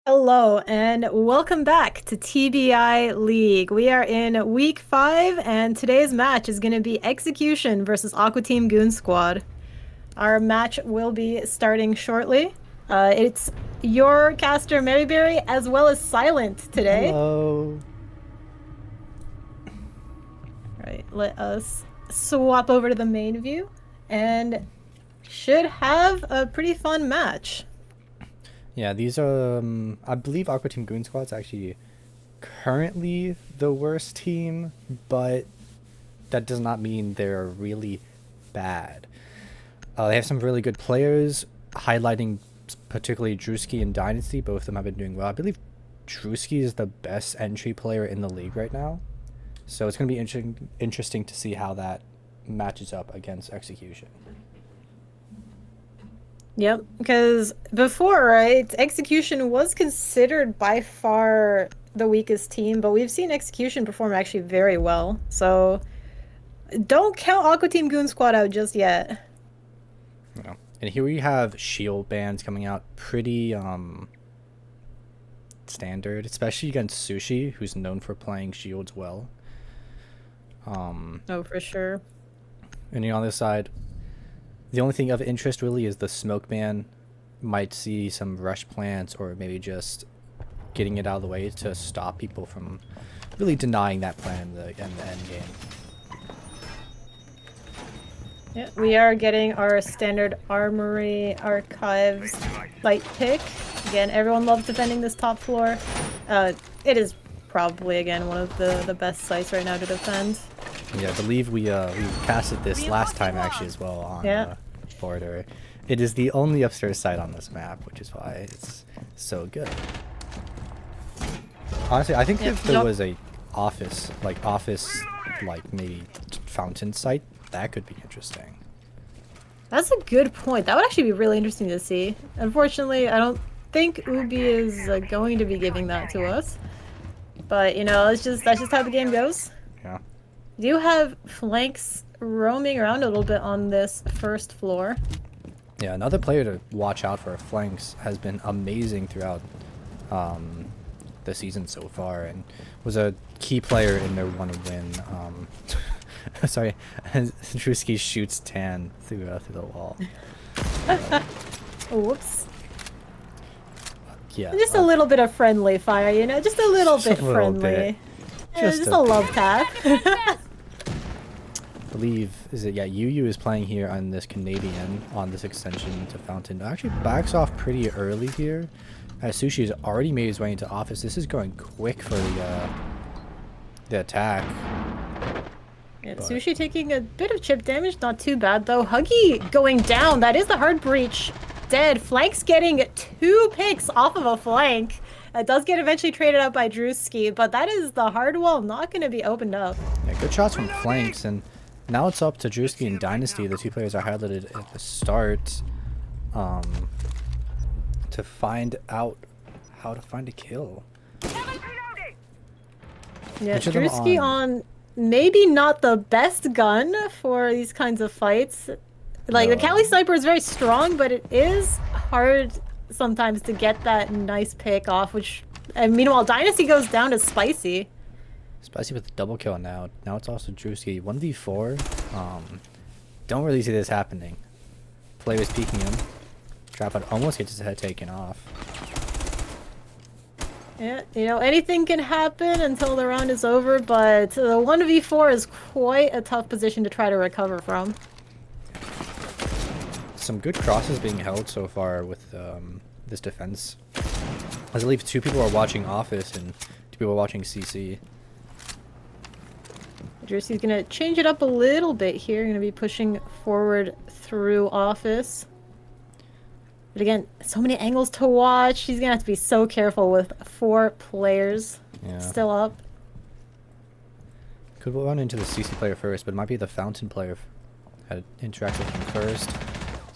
Hello and welcome back to TBI League. We are in week 5 and today's match is going to be Xcution versus Aqua Team Goon Squad. Our match will be starting shortly. It's your caster Maryberry as well as Silent today. Hello. Right, let us swap over to the main view and should have a pretty fun match. Yeah, these are, I believe Aqua Team Goon Squad's actually currently the worst team, but that does not mean they're really bad. They have some really good players, highlighting particularly Drewski and Dynasty. Both of them have been doing well. I believe Drewski is the best entry player in the league right now. So it's going to be interesting to see how that matches up against Xcution. Yep, because before, right, Xcution was considered by far the weakest team, but we've seen Xcution perform actually very well. So don't count Aqua Team Goon Squad out just yet. Yeah. And here we have shield bans coming out pretty standard, especially against Sushi, who's known for playing shields well. Oh, for sure. And on this side, the only thing of interest really is the smoke ban. Might see some rush plants or maybe just getting it out of the way to stop people from really denying that plan in the end game. Yeah, we are getting our standard armory archives fight pick. Again, everyone loves defending this top floor. It is probably, again, one of the best sites right now to defend. Yeah, I believe we casted this last time actually as well on Border. It is the only upstairs site on this map, which is why it's so good. Honestly, I think if there was a office like maybe fountain site, that could be interesting. That's a good point. That would actually be really interesting to see. Unfortunately, I don't think Ubi is going to be giving that to us. But, you know, that's just how the game goes. Yeah. You do have flanks roaming around a little bit on this first floor. Yeah, another player to watch out for flanks has been amazing throughout the season so far, and was a key player in their one win. Sorry, Drewski shoots Tan through the wall. Whoops. Yeah, just a little bit of friendly fire, you know, just a little bit friendly. Just a love tap. I believe Yu is playing here on this Canadian on this extension to Fountain. Actually backs off pretty early here, as Sushi has already made his way into office. This is going quick for the attack. Yeah, Sushi taking a bit of chip damage, not too bad though. Huggy going down. That is the hard breach. Dead. Flank's getting 2 picks off of a flank. It does get eventually traded out by Drewski, but that is the hard wall not going to be opened up. Yeah, good shots from flanks, and now it's up to Drewski and Dynasty, the two players I highlighted at the start, to find out how to find a kill. Yeah, Drewski on maybe not the best gun for these kinds of fights. Like, the Cali Sniper is very strong, but it is hard sometimes to get that nice pick off, which... And meanwhile, Dynasty goes down to Spicy. Spicy with the double kill now. Now it's also Drewski. 1v4. Don't really see this happening. Player is peeking him. Trap almost gets his head taken off. Yeah, you know, anything can happen until the round is over, but the 1v4 is quite a tough position to try to recover from. Some good crosses being held so far with this defense. I believe 2 people are watching Office and 2 people are watching CC. Jersey's gonna change it up a little bit here. Gonna be pushing forward through Office. But again, so many angles to watch. He's gonna have to be so careful with 4 players still up. Could run into the CC player first, but it might be the Fountain player that interacts with him first.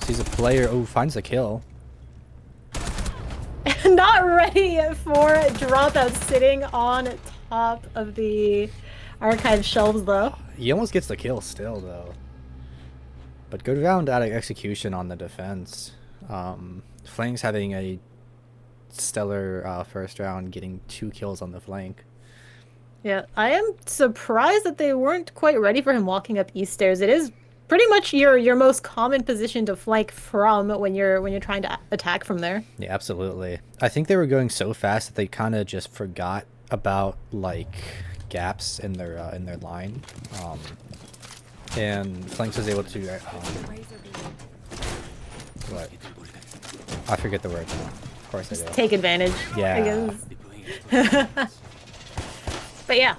Sees a player. Oh, finds a kill. Not ready for dropout, sitting on top of the archive shelves, though. He almost gets the kill still, though. But good round out of Xcution on the defense. Flames having a stellar first round, getting 2 kills on the flank. Yeah, I am surprised that they weren't quite ready for him walking up east stairs. It is pretty much your most common position to flank from when you're trying to attack from there. Yeah, absolutely. I think they were going so fast that they kind of just forgot about like gaps in their line, and Flanks was able to what? I forget the word now. Of course I do. Take advantage. Yeah. But yeah,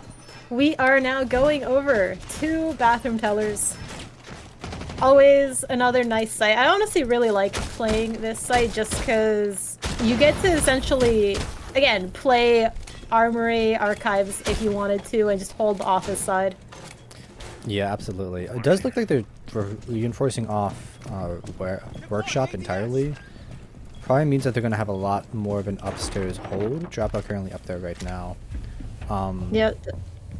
we are now going over to Bathroom Tellers. Always another nice site. I honestly really like playing this site just because you get to essentially, again, play Armory Archives if you wanted to and just hold the office side. Yeah, absolutely. It does look like they're reinforcing off Workshop entirely. Probably means that they're going to have a lot more of an upstairs hold. Dropout currently up there right now. Yeah,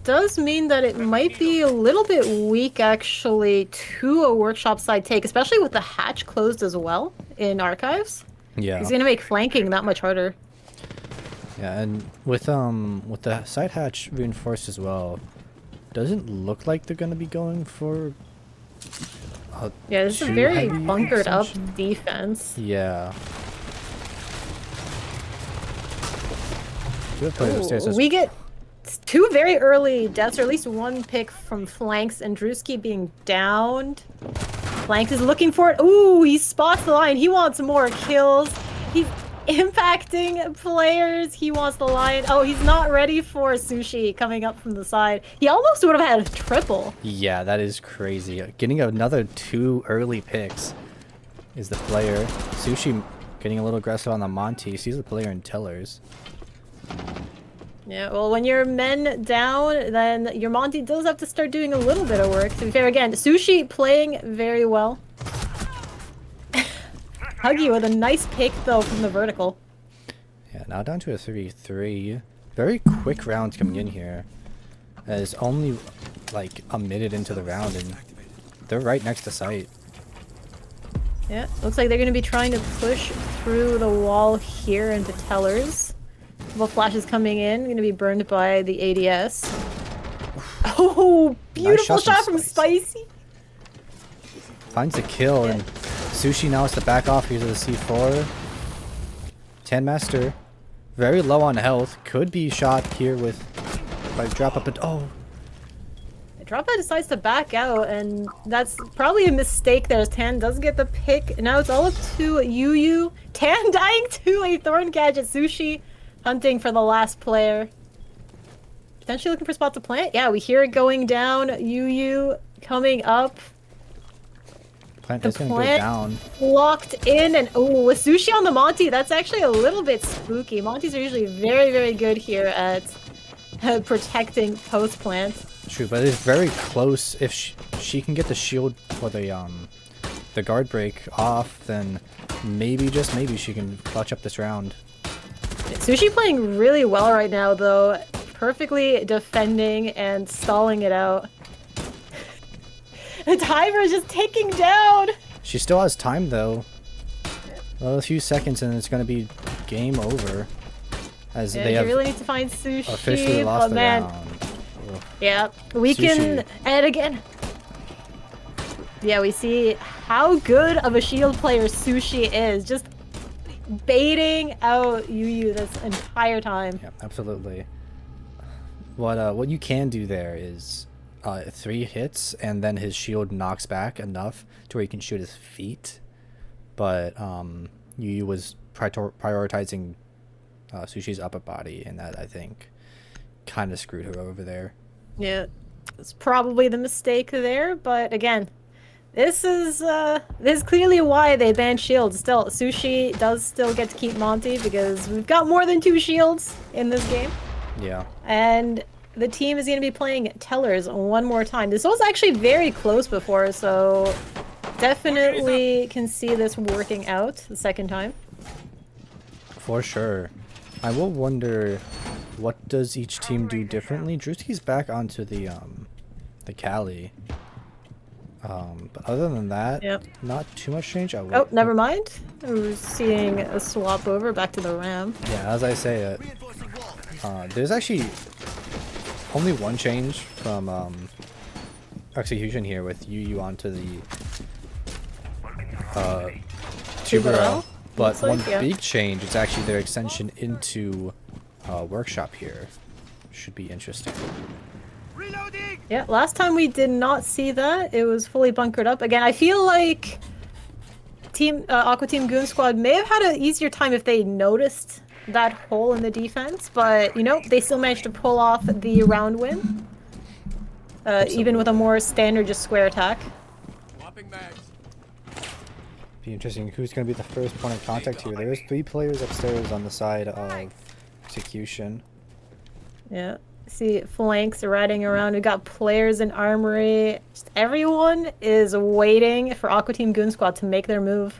does mean that it might be a little bit weak actually to a Workshop side take, especially with the hatch closed as well in Archives. Yeah. It's going to make flanking that much harder. Yeah, and with the side hatch reinforced as well, doesn't look like they're going to be going for yeah, this is a very bunkered up defense. Yeah. Ooh, we get 2 very early deaths, or at least 1 pick from Flanks and Drewski being downed. Flanks is looking for it. Ooh, he spots the line. He wants more kills. He's impacting players. He wants the line. Oh, he's not ready for Sushi coming up from the side. He almost would have had a triple. Yeah, that is crazy. Getting another 2 early picks is the player. Sushi getting a little aggressive on the Monty. Sees the player in Tellers. Yeah, well, when your men down, then your Monty does have to start doing a little bit of work. To be fair, again, Sushi playing very well. Huggy with a nice pick, though, from the vertical. Yeah, now down to a 3-3. Very quick rounds coming in here. As only, like, a minute into the round, and they're right next to site. Yeah, looks like they're going to be trying to push through the wall here into Tellers. Couple flashes coming in, going to be burned by the ADS. Oh, beautiful Nice shot from Spicy. Finds the kill, and Sushi now has to back off here to the C4. Master, very low on health. Could be shot here with by drop up, but oh. Dropout decides to back out, and that's probably a mistake there as Tan does get the pick. And now it's all up to Yu. Tan dying to a Thorn Gadget. Sushi hunting for the last player. Potentially looking for spot to plant. Yeah, we hear it going down. Yu coming up. Plant is gonna go down. Locked in, and oh, with Sushi on the Monty, that's actually a little bit spooky. Monties are usually very, very good here at protecting post plant. True, but it's very close. If she can get the shield or the guard break off, then maybe, just maybe, she can clutch up this round. Sushi playing really well right now, though. Perfectly defending and stalling it out. The timer is just ticking down! She still has time, though. Well, a few seconds and it's going to be game over. As yeah, they have really need to find Sushi, officially lost the round. Ugh. Yeah, we can... And again... Yeah, we see how good of a shield player Sushi is. Just baiting out Yu this entire time. Yeah, absolutely. What you can do there is 3 hits and then his shield knocks back enough to where you can shoot his feet. But Yu was prioritizing Sushi's upper body, and that, I think, kind of screwed her over there. Yeah, it's probably the mistake there, but again, this is clearly why they banned shields. Still, Sushi does still get to keep Monty because we've got more than 2 shields in this game. Yeah. And the team is going to be playing Tellers one more time. This was actually very close before, so definitely can see this working out the second time. For sure. I will wonder, what does each team do differently? Drewski's back onto the Cali. But other than that, Yep. not too much change. Oh, Oh, wait. never mind. We're seeing a swap over back to the Ram. Yeah, as I say it, there's actually only one change from Execution here with UU onto the Tuberel. But Looks like, one yeah. big change is actually their extension into Workshop here. Should be interesting. Yeah, last time we did not see that. It was fully bunkered up. Again, I feel like Aqua Team Goon Squad may have had an easier time if they noticed that hole in the defense, but, you know, they still managed to pull off the round win. Even with a more standard just square attack. Be interesting who's going to be the first point of contact here. There's 3 players upstairs on the side of Execution. Yeah. See flanks riding around. We got players in armory. Just everyone is waiting for Aqua Team Goon Squad to make their move.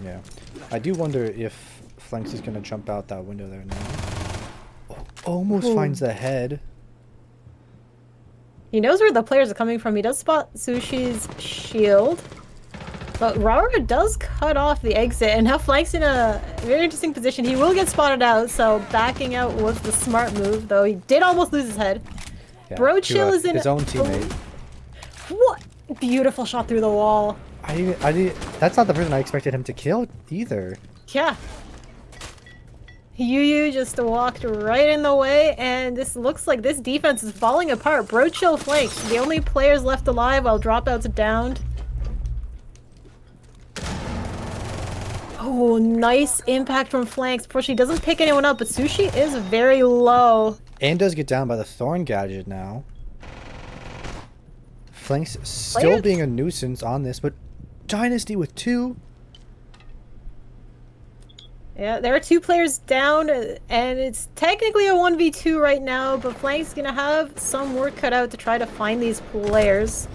Yeah. I do wonder if Flanks is going to jump out that window there now. Oh, almost finds the head. He knows where the players are coming from. He does spot Sushi's shield. But Raura does cut off the exit, and now Flank's in a very interesting position. He will get spotted out, so backing out was the smart move, though he did almost lose his head. Yeah, Brochill is in his own teammate. What? Beautiful shot through the wall. That's not the person I expected him to kill either. Yeah. Yu just walked right in the way, and this looks like this defense is falling apart. Brochill flanks, the only players left alive while Dropout's downed. Oh, nice impact from flanks. Unfortunately, doesn't pick anyone up, but Sushi is very low. And does get down by the Thorn Gadget now. Flanks still being a nuisance on this, but Dynasty with 2. Yeah, there are 2 players down, and it's technically a 1v2 right now, but Flank's gonna have some work cut out to try to find these players.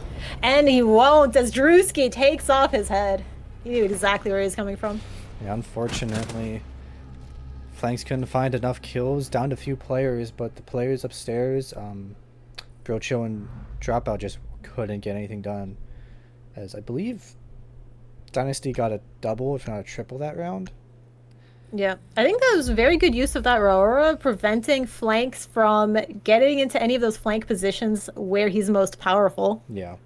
And he won't, as Drewski takes off his head. He knew exactly where he was coming from. Yeah, unfortunately, Flanks couldn't find enough kills, down to a few players, but the players upstairs, Brocho and Dropout just couldn't get anything done. As I believe Dynasty got a double, if not a triple that round. Yeah, I think that was very good use of that Aurora, preventing Flanks from getting into any of those flank positions where he's most powerful. Yeah.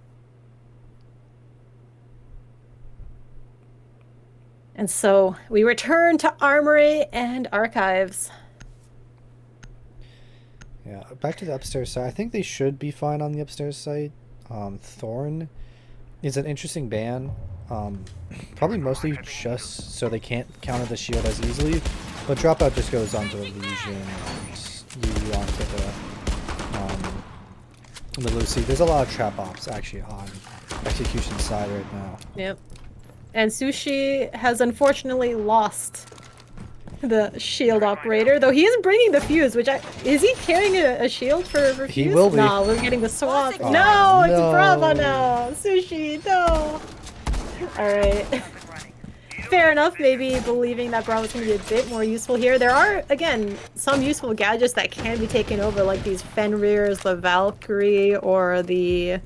And so we return to Armory and Archives. Yeah, back to the upstairs side. I think they should be fine on the upstairs side. Thorn is an interesting ban. Probably mostly just so they can't counter the shield as easily. But Dropout just goes onto the Legion and you onto the Lucy. There's a lot of trap ops actually on Execution's side right now. Yep. And Sushi has unfortunately lost the shield operator, though he is bringing the fuse, which is he carrying a shield for fuse? He will be. No, we're getting the swap. Oh, no, it's no. Bravo now. Sushi, no. Alright. Fair enough, maybe believing that Bravo's going to be a bit more useful here. There are, again, some useful gadgets that can be taken over, like these Fenrirs, the Valkyrie, or the...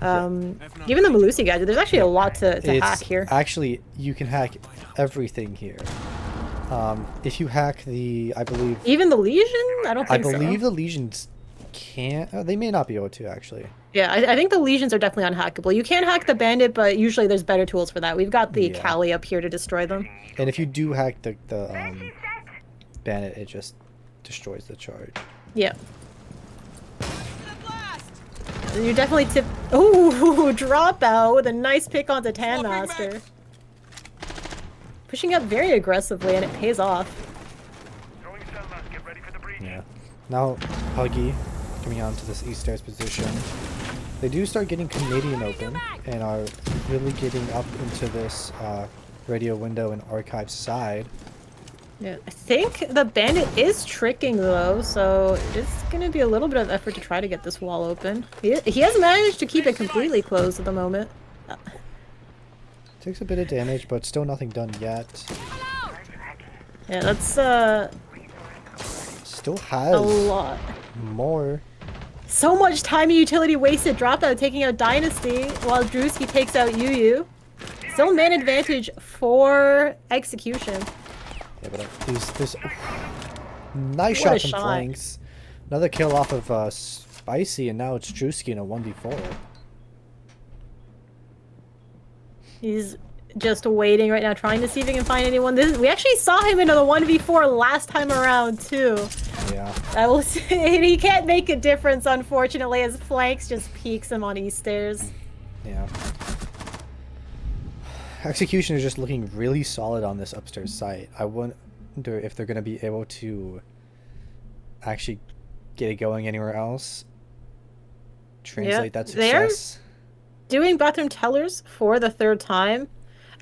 even the Melusi gadget. There's actually a lot to hack here. Actually, you can hack everything here. If you hack the, I believe... Even the Legion? I don't think so. I believe the Legions can't... they may not be able to, actually. Yeah, I think the Legions are definitely unhackable. You can hack the Bandit, but usually there's better tools for that. We've got the Kali up here to destroy them. And if you do hack the Bandit, it just destroys the charge. Yeah. You definitely tip... Ooh, Dropout with a nice pick onto Tanmaster. Pushing up very aggressively, and it pays off. Yeah. Now, Huggy coming onto this east stairs position. They do start getting Canadian open and are really getting up into this radio window and archive side. Yeah, I think the Bandit is tricking though, so it's gonna be a little bit of effort to try to get this wall open. He has managed to keep it completely closed at the moment. Takes a bit of damage, but still nothing done yet. Yeah, that's still has a lot. more. So much time and utility wasted. Dropped out taking out Dynasty while Drewski takes out Yu. Still man advantage for Execution. Yeah, but this nice What a shot from shot. flanks. Another kill off of Spicy, and now it's Drewski in a 1v4. He's just waiting right now, trying to see if he can find anyone. We actually saw him in the 1v4 last time around, too. Yeah. I will say he can't make a difference, unfortunately, as Flanks just peeks him on East Stairs. Yeah. Execution is just looking really solid on this upstairs site. I wonder if they're going to be able to actually get it going anywhere else. Translate that success. Doing bathroom tellers for the third time.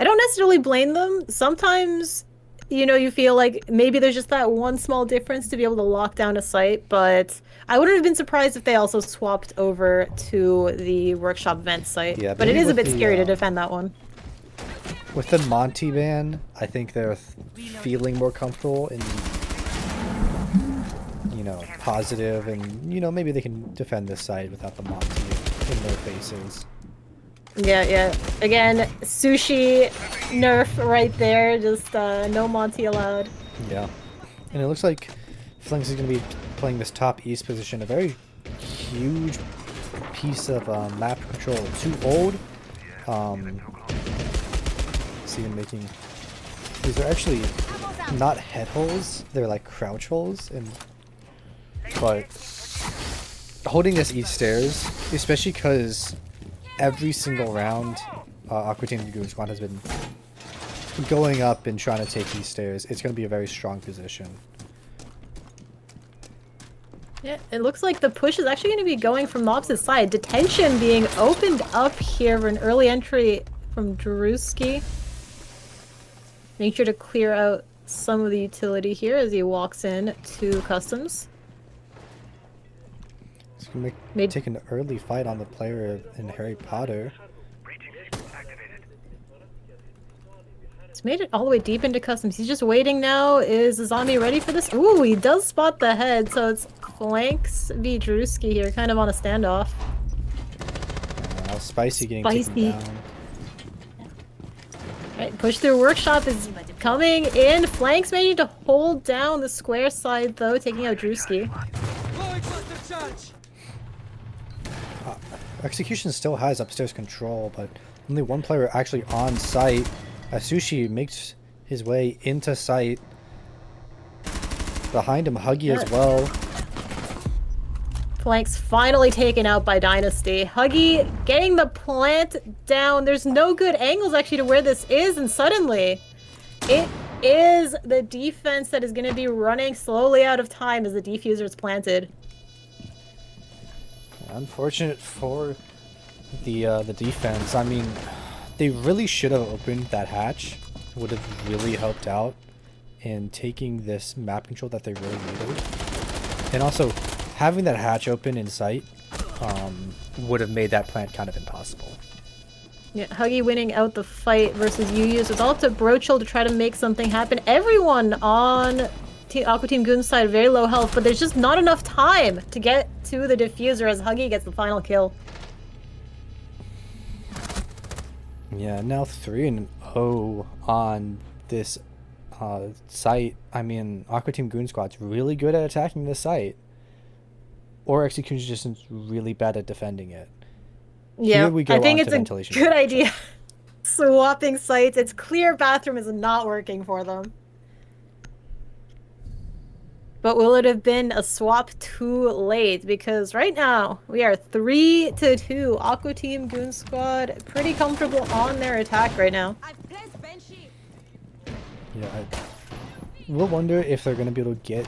I don't necessarily blame them. Sometimes, you know, you feel like maybe there's just that one small difference to be able to lock down a site, but I wouldn't have been surprised if they also swapped over to the workshop vent site. Yeah, but it is a bit the, scary to defend that one. With the Monty ban, I think they're feeling more comfortable in, you know, positive, and, you know, maybe they can defend this site without the Monty in their faces. Yeah. Again, Sushi nerf right there. Just no Monty allowed. Yeah. And it looks like Flinks is going to be playing this top east position. A very huge piece of map control. Too old. See him making... These are actually not head holes. They're like crouch holes. But holding this east stairs, especially because every single round Aqua Team Goon Squad has been going up and trying to take these stairs, it's going to be a very strong position. Yeah, it looks like the push is actually going to be going from the opposite side. Detention being opened up here for an early entry from Drewski. Make sure to clear out some of the utility here as he walks in to customs. It's going to take an early fight on the player in Harry Potter. He's made it all the way deep into customs. He's just waiting now. Is the zombie ready for this? Ooh, he does spot the head, so it's Flanks v. Drewski here, kind of on a standoff. Spicy getting taken down. Right, push through workshop is coming in. Flanks managing to hold down the square side though, taking out Drewski. Execution still has upstairs control, but only one player actually on site. Sushi makes his way into site. Behind him, Huggy as well. Flanks finally taken out by Dynasty. Huggy getting the plant down. There's no good angles actually to where this is, and suddenly it is the defense that is going to be running slowly out of time as the defuser is planted. Unfortunate for the defense. I mean, they really should have opened that hatch. It would have really helped out in taking this map control that they really needed. And also, having that hatch open in sight would have made that plant kind of impossible. Yeah, Huggy winning out the fight versus Yu. So it's all up to Brochel to try to make something happen. Everyone on Aqua Team Goon's side very low health, but there's just not enough time to get to the diffuser as Huggy gets the final kill. Yeah, now 3-0 on this site. I mean, Aqua Team Goon Squad's really good at attacking this site. Or Execution just is really bad at defending it. Yeah, I think it's a good idea. Swapping sites. It's clear bathroom is not working for them. But will it have been a swap too late? Because right now, we are 3-2. Aqua Team Goon Squad pretty comfortable on their attack right now. Yeah, I will wonder if they're going to be able to get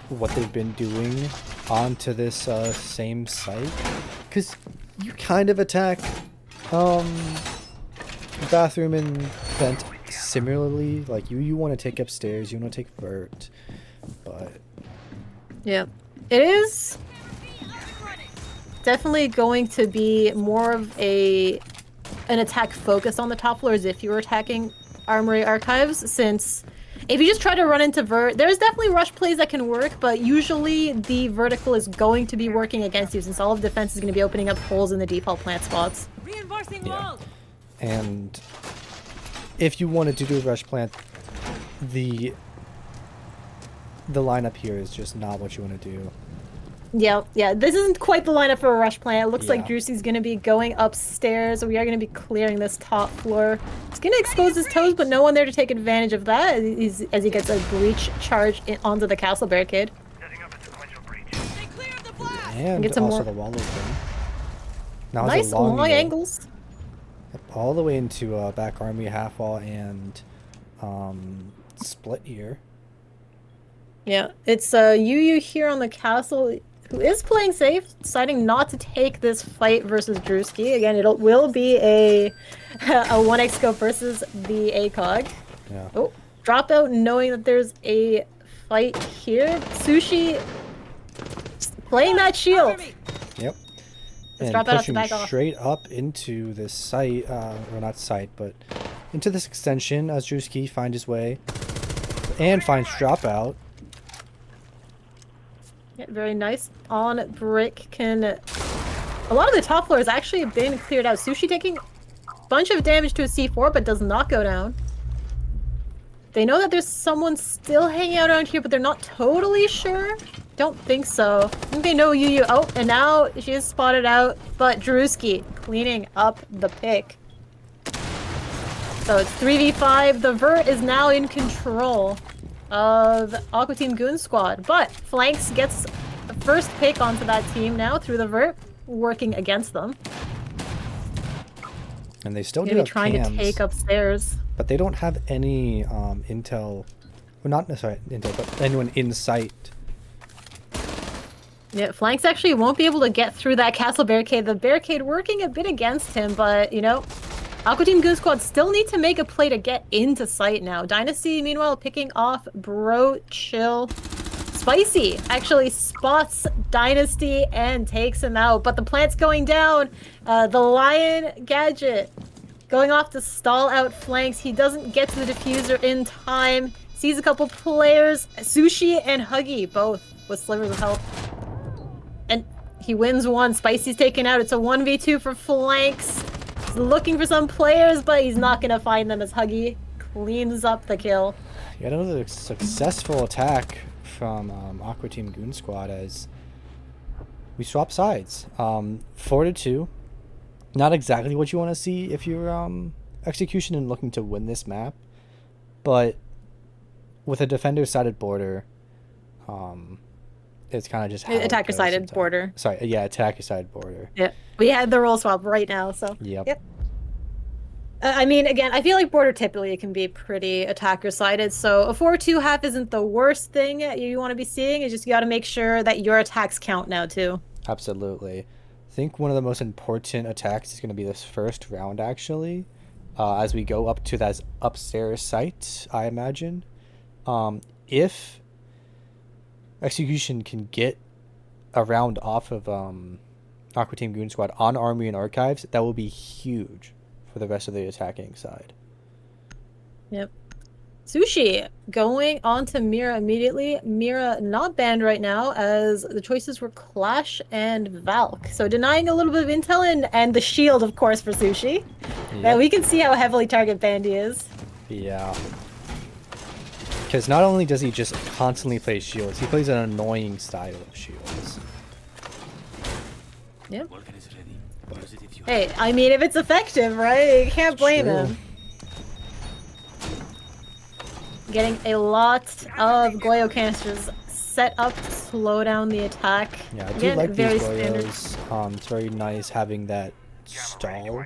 what they've been doing onto this same site. Because you kind of attack bathroom and vent similarly. Like, you want to take upstairs, you want to take vert. But yeah, it is definitely going to be more of an attack focus on the top floor as if you were attacking Armory Archives, since If you just try to run into vert, there's definitely rush plays that can work, but usually the vertical is going to be working against you since all of defense is going to be opening up holes in the default plant spots. Reinforcing Yeah. walls. And if you wanted to do a rush plant, the lineup here is just not what you want to do. Yeah, this isn't quite the lineup for a rush plant. It looks like Yeah. Drewski's going to be going upstairs. We are going to be clearing this top floor. He's going to expose his toes, but no one there to take advantage of that as he gets a breach charge onto the castle barricade. Stay clear of the blast. And Get some also more- the wall open. Now Nice it's a long angle, angles. all the way into back army half wall and split here. Yeah, it's Yu here on the castle, who is playing safe, deciding not to take this fight versus Drewski. Again, will be a 1x scope versus the ACOG. Yeah. Oh, drop out knowing that there's a fight here. Sushi playing that shield. Cover me. Yep. Let's And drop it out to pushing back off. straight up into this site, or not site, but into this extension as Drewski finds his way and finds dropout. Yeah, very nice. On brick can... A lot of the top floor has actually been cleared out. Sushi taking a bunch of damage to a C4, but does not go down. They know that there's someone still hanging out around here, but they're not totally sure. Don't think so. I think they know Yu. Oh, and now she is spotted out, but Drewski cleaning up the pick. So it's 3v5. The vert is now in control of Aqua Team Goon Squad, but Flanks gets the first pick onto that team now through the vert, working against them. And they still do Maybe have trying cams, to take upstairs. but they don't have any intel. Well, not necessarily intel, but anyone in sight. Yeah, Flanks actually won't be able to get through that castle barricade. The barricade working a bit against him, but, you know, Aqua Team Goon Squad still need to make a play to get into sight now. Dynasty, meanwhile, picking off Bro Chill. Spicy actually spots Dynasty and takes him out, but the plant's going down. The Lion Gadget going off to stall out Flanks. He doesn't get to the diffuser in time. Sees a couple players, Sushi and Huggy, both with slivers of health. And he wins one. Spicy's taken out. It's a 1v2 for Flanks. He's looking for some players, but he's not going to find them as Huggy cleans up the kill. Yet another successful attack from Aqua Team Goon Squad as we swap sides. 4-2. Not exactly what you want to see if you're Xcution and looking to win this map, but with a defender-sided border, it's kind of just how it goes Attacker-sided sometimes. border. Sorry, yeah, attacker-sided border. Yeah, we had the role swap right now, so. Yep. I mean, again, I feel like border typically can be pretty attacker-sided, so a 4-2 half isn't the worst thing you want to be seeing. It's just you got to make sure that your attacks count now, too. Absolutely. I think one of the most important attacks is going to be this first round, actually, as we go up to that upstairs site, I imagine. If Xcution can get a round off of Aqua Team Goon Squad on Army and Archives, that will be huge for the rest of the attacking side. Yep. Sushi going on to Mira immediately. Mira not banned right now as the choices were Clash and Valk. So denying a little bit of intel and the shield, of course, for Sushi. Yep. We can see how heavily target banned he is. Yeah. Because not only does he just constantly play shields, he plays an annoying style of shields. Yep. Vulcan is ready. Use it if you Hey, I mean, if it's effective, right? You can't blame True. him. Getting a lot of Goyo canisters set up to slow down the attack. Yeah, I do Again, like very these standard. Goyos. It's very nice having that stall,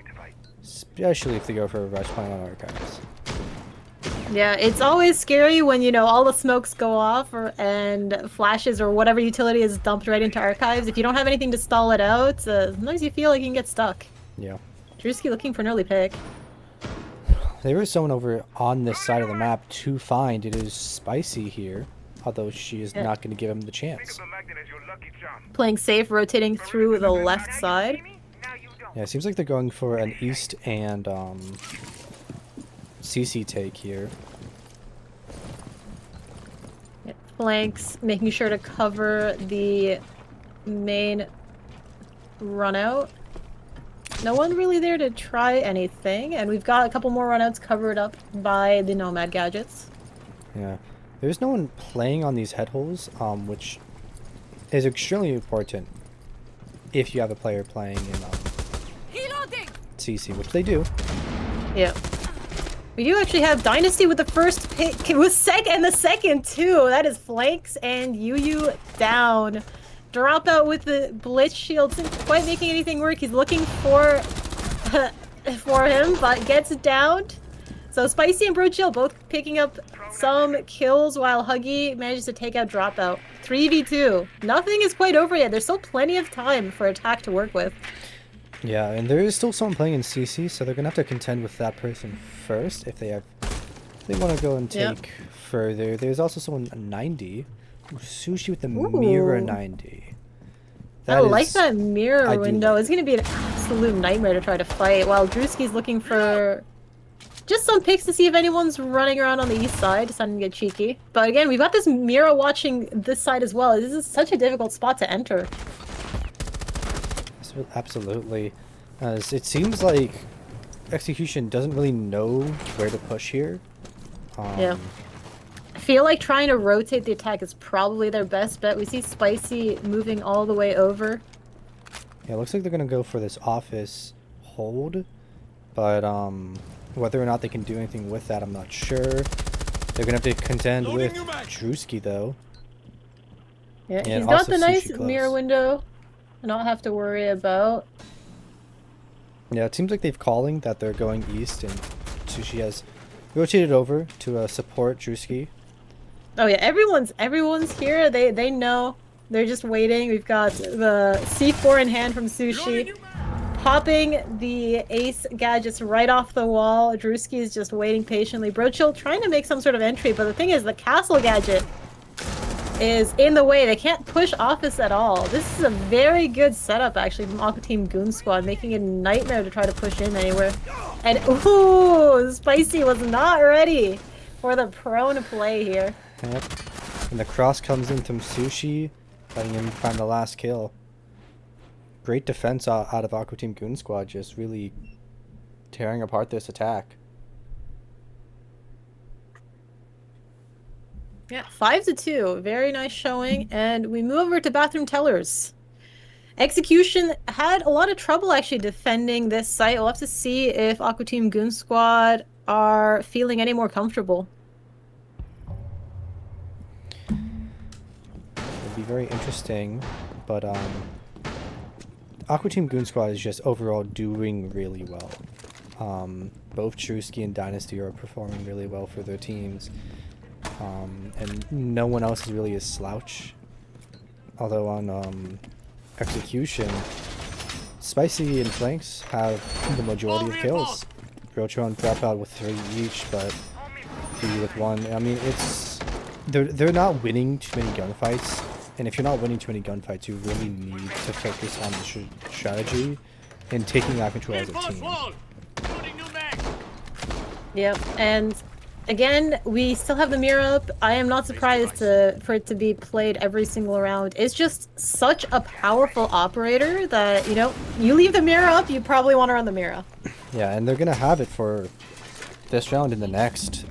especially if they go for a rush plan on Archives. Yeah, it's always scary when, you know, all the smokes go off and flashes or whatever utility is dumped right into archives. If you don't have anything to stall it out, sometimes you feel like you can get stuck. Yeah. Drewski looking for an early pick. There is someone over on this side of the map to find. It is Spicy here, although she is Yeah. not going to give him the chance. Playing safe, rotating through the left side. Yeah, it seems like they're going for an East and CC take here. flanks, making sure to cover the main run out. No one really there to try anything, and we've got a couple more runouts covered up by the Nomad gadgets. Yeah. There's no one playing on these head holes, which is extremely important if you have a player playing in Reloading. CC, which they do. Yeah. We do actually have Dynasty with the first pick, with the second too. That is flanks and Yu down. Dropout with the Blitz shield isn't quite making anything work. He's looking for for him, but gets downed. So Spicy and Brochill both picking up some kills while Huggy manages to take out Dropout. 3v2. Nothing is quite over yet. There's still plenty of time for attack to work with. Yeah, and there is still someone playing in CC, so they're gonna have to contend with that person first if they want to go and take further. There's also someone 90. Ooh, Sushi with the mirror 90. I like that mirror I do window. like It's going to be an absolute nightmare to try to fight, while Drewski's looking for just some picks to see if anyone's running around on the east side, deciding to get cheeky. But again, we've got this Mira watching this side as well. This is such a difficult spot to enter. Absolutely. It seems like Xcution doesn't really know where to push here. Yeah. I feel like trying to rotate the attack is probably their best bet. We see Spicy moving all the way over. Yeah, it looks like they're gonna go for this office hold, but whether or not they can do anything with that, I'm not sure. They're gonna have to contend with Drewski though. Yeah, And he's got also the nice Sushi close. mirror window to not have to worry about. Yeah, it seems like they've calling that they're going east, and Sushi has rotated over to support Drewski. Oh yeah, everyone's here. They know. They're just waiting. We've got the C4 in hand from Sushi. Popping the ace gadgets right off the wall. Drewski is just waiting patiently. Brochill trying to make some sort of entry, but the thing is the castle gadget is in the way. They can't push office at all. This is a very good setup actually from Aqua Team Goon Squad, making it a nightmare to try to push in anywhere. And ooh, Spicy was not ready for the prone play here. Yep. And the cross comes in from Sushi, letting him find the last kill. Great defense out of Aqua Team Goon Squad, just really tearing apart this attack. Yeah, 5-2. Very nice showing. And we move over to Bathroom Tellers. Xcution had a lot of trouble actually defending this site. We'll have to see if Aqua Team Goon Squad are feeling any more comfortable. It'll be very interesting, but Aqua Team Goon Squad is just overall doing really well. Both Drewski and Dynasty are performing really well for their teams. And no one else is really a slouch. Although on Xcution, Spicy and Flanks have the majority of kills. Rocho and Dropout with 3 each, but 3 with 1. I mean, they're not winning too many gunfights, and if you're not winning too many gunfights, you really need to focus on the strategy and taking that control as a team. Yep, and again, we still have the mirror up. I am not surprised for it to be played every single round. It's just such a powerful operator that, you know, you leave the mirror up, you probably want to run the mirror. Yeah, and they're gonna have it for this round and the next.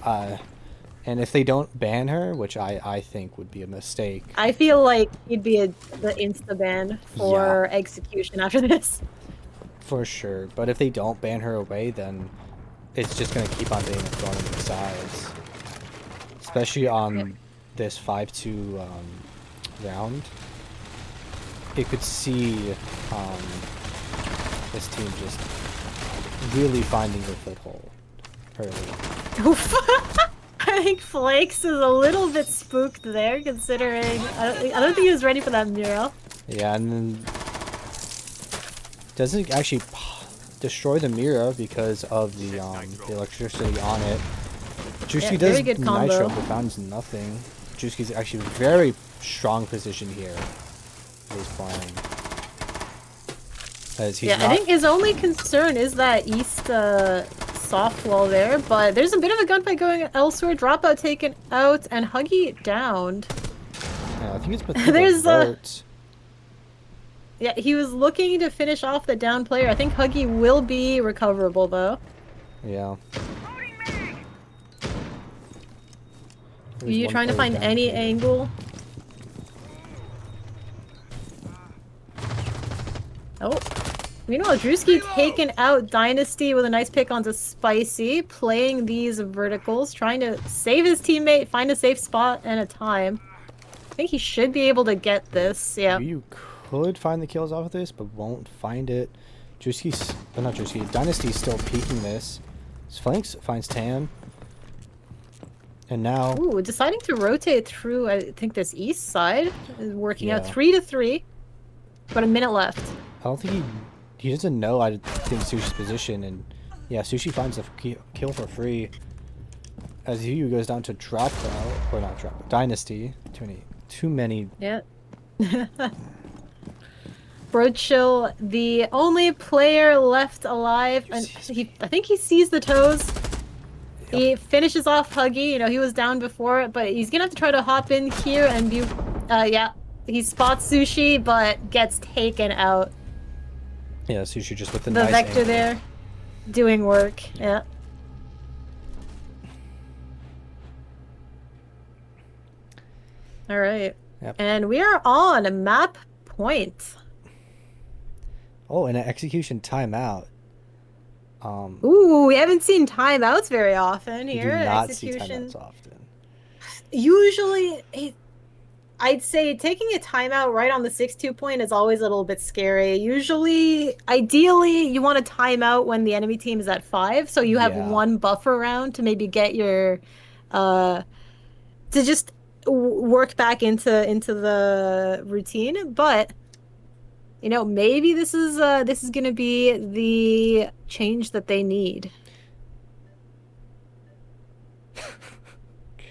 And if they don't ban her, which I think would be a mistake. I feel like he'd be the insta-ban for Xcution after this. For sure, but if they don't ban her away, then it's just gonna keep on being a thorn in their sides. Especially on this 5-2 round. You could see this team just really finding their foothold early. I think Flakes is a little bit spooked there, considering I don't think he was ready for that mural. Yeah, and then doesn't actually destroy the Mira because of the electricity on it. Juicy does very good combo. Nitro, but founds nothing. Juicy's actually a very strong position here. He's playing. As he's I think his only concern is that east soft wall there, but there's a bit of a gunfight going elsewhere. Dropout taken out and Huggy downed. Yeah, I think it's between There's the verts. Yeah, he was looking to finish off the down player. I think Huggy will be recoverable though. Yeah. Are There's you one trying to player find down any here. angle? Oh. Meanwhile, Drewski taking out Dynasty with a nice pick onto Spicy, playing these verticals, trying to save his teammate, find a safe spot and a time. I think he should be able to get this, yeah. You could find the kills off of this, but won't find it. Drewski's, not Drewski, Dynasty's still peeking this. His flanks finds Tan. And now... Ooh, deciding to rotate through, I think, this east side is working out Yeah. 3-3. But a minute left. I don't think he doesn't know, I think, Sushi's position, and yeah, Sushi finds the kill for free. As Yu goes down to drop out, or not drop, Dynasty. Too many. Yeah. Brochill, the only player left alive, and I think he sees the toes. Yep. He finishes off Huggy, you know, he was down before, but he's gonna have to try to hop in here and be, yeah. He spots Sushi, but gets taken out. Yeah, Sushi just with the The nice Vector angle. there, doing work, yeah. Alright. Yep. And we are on map point. Oh, and an execution timeout. Ooh, we haven't seen timeouts very often We here do at not see Execution. timeouts often. Usually, I'd say taking a timeout right on the 6-2 point is always a little bit scary. Usually, ideally, you want to time out when the enemy team is at 5, so you have Yeah. one buffer round to maybe get your, to just work back into the routine. But you know, maybe this is gonna be the change that they need.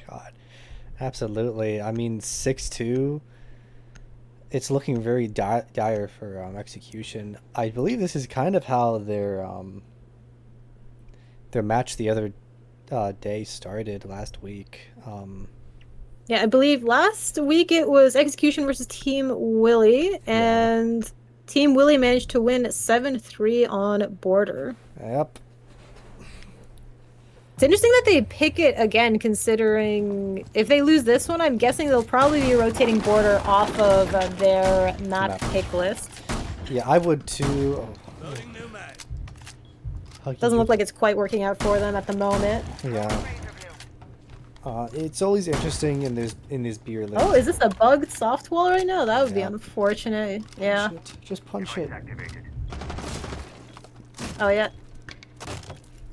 God, absolutely. I mean, 6-2. It's looking very dire for Execution. I believe this is kind of how their match the other day started last week. Yeah, I believe last week it was Execution versus Team Willy, and Team Willy managed to win 7-3 on Border. Yep. It's interesting that they pick it again, considering if they lose this one, I'm guessing they'll probably be rotating Border off of their map pick list. Yeah, I would too. Oh. Doesn't look like it's quite working out for them at the moment. Yeah. It's always interesting in these beer leagues. Oh, is this a bugged soft wall right now? That would be Yeah. unfortunate. Yeah. Punch it. Just punch it. Oh, yeah.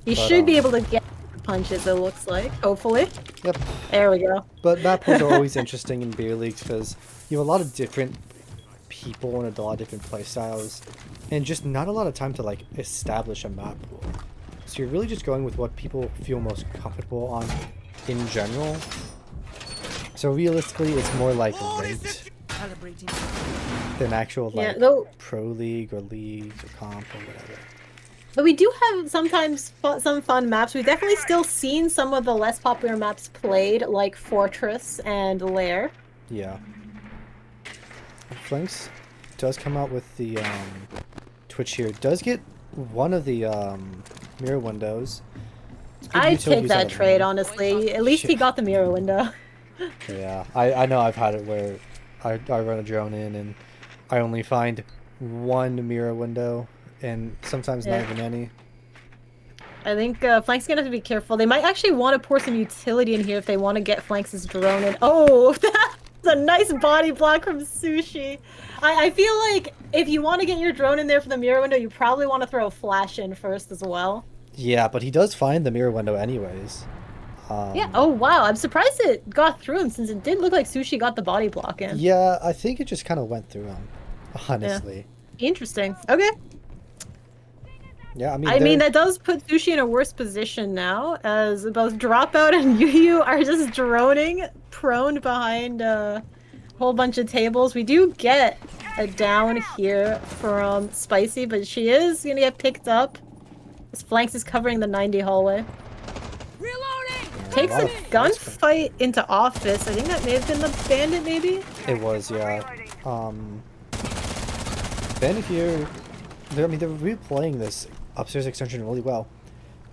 You But, should be able to get punches, it looks like. Hopefully. Yep. There we go. But map pools are always interesting in beer leagues because you have a lot of different people and a lot of different play styles, and just not a lot of time to like establish a map pool. So you're really just going with what people feel most comfortable on in general. So realistically, it's more like ranked than actual like Yeah, though, pro league or leagues or comp or whatever. but we do have sometimes some fun maps. We've definitely still seen some of the less popular maps played, like Fortress and Lair. Yeah. Flanks does come out with the Twitch here. Does get one of the mirror windows. It's good I'd utility take use out that of trade, one. honestly. At least he Shit. got the mirror window. Yeah, I know I've had it where I run a drone in and I only find one mirror window and sometimes not Yeah. even any. I think Flank's gonna have to be careful. They might actually want to pour some utility in here if they want to get Flank's drone in. Oh, that's a nice body block from Sushi. I feel like if you want to get your drone in there for the mirror window, you probably want to throw a flash in first as well. Yeah, but he does find the mirror window anyways. Yeah. Oh, wow. I'm surprised it got through him since it did look like Sushi got the body block in. Yeah, I think it just kind of went through him, honestly. Interesting. Okay. Yeah, I mean, I mean, they're- that does put Sushi in a worse position now, as both Dropout and Yu are just droning, prone behind a whole bunch of tables. We do get a down here from Spicy, but she is gonna get picked up. This Flanks is covering the 90 hallway. Reloading! takes a lot of gunfight into office. I think that may have been the bandit, maybe? It was, yeah. Bandit here, they're replaying this upstairs extension really well.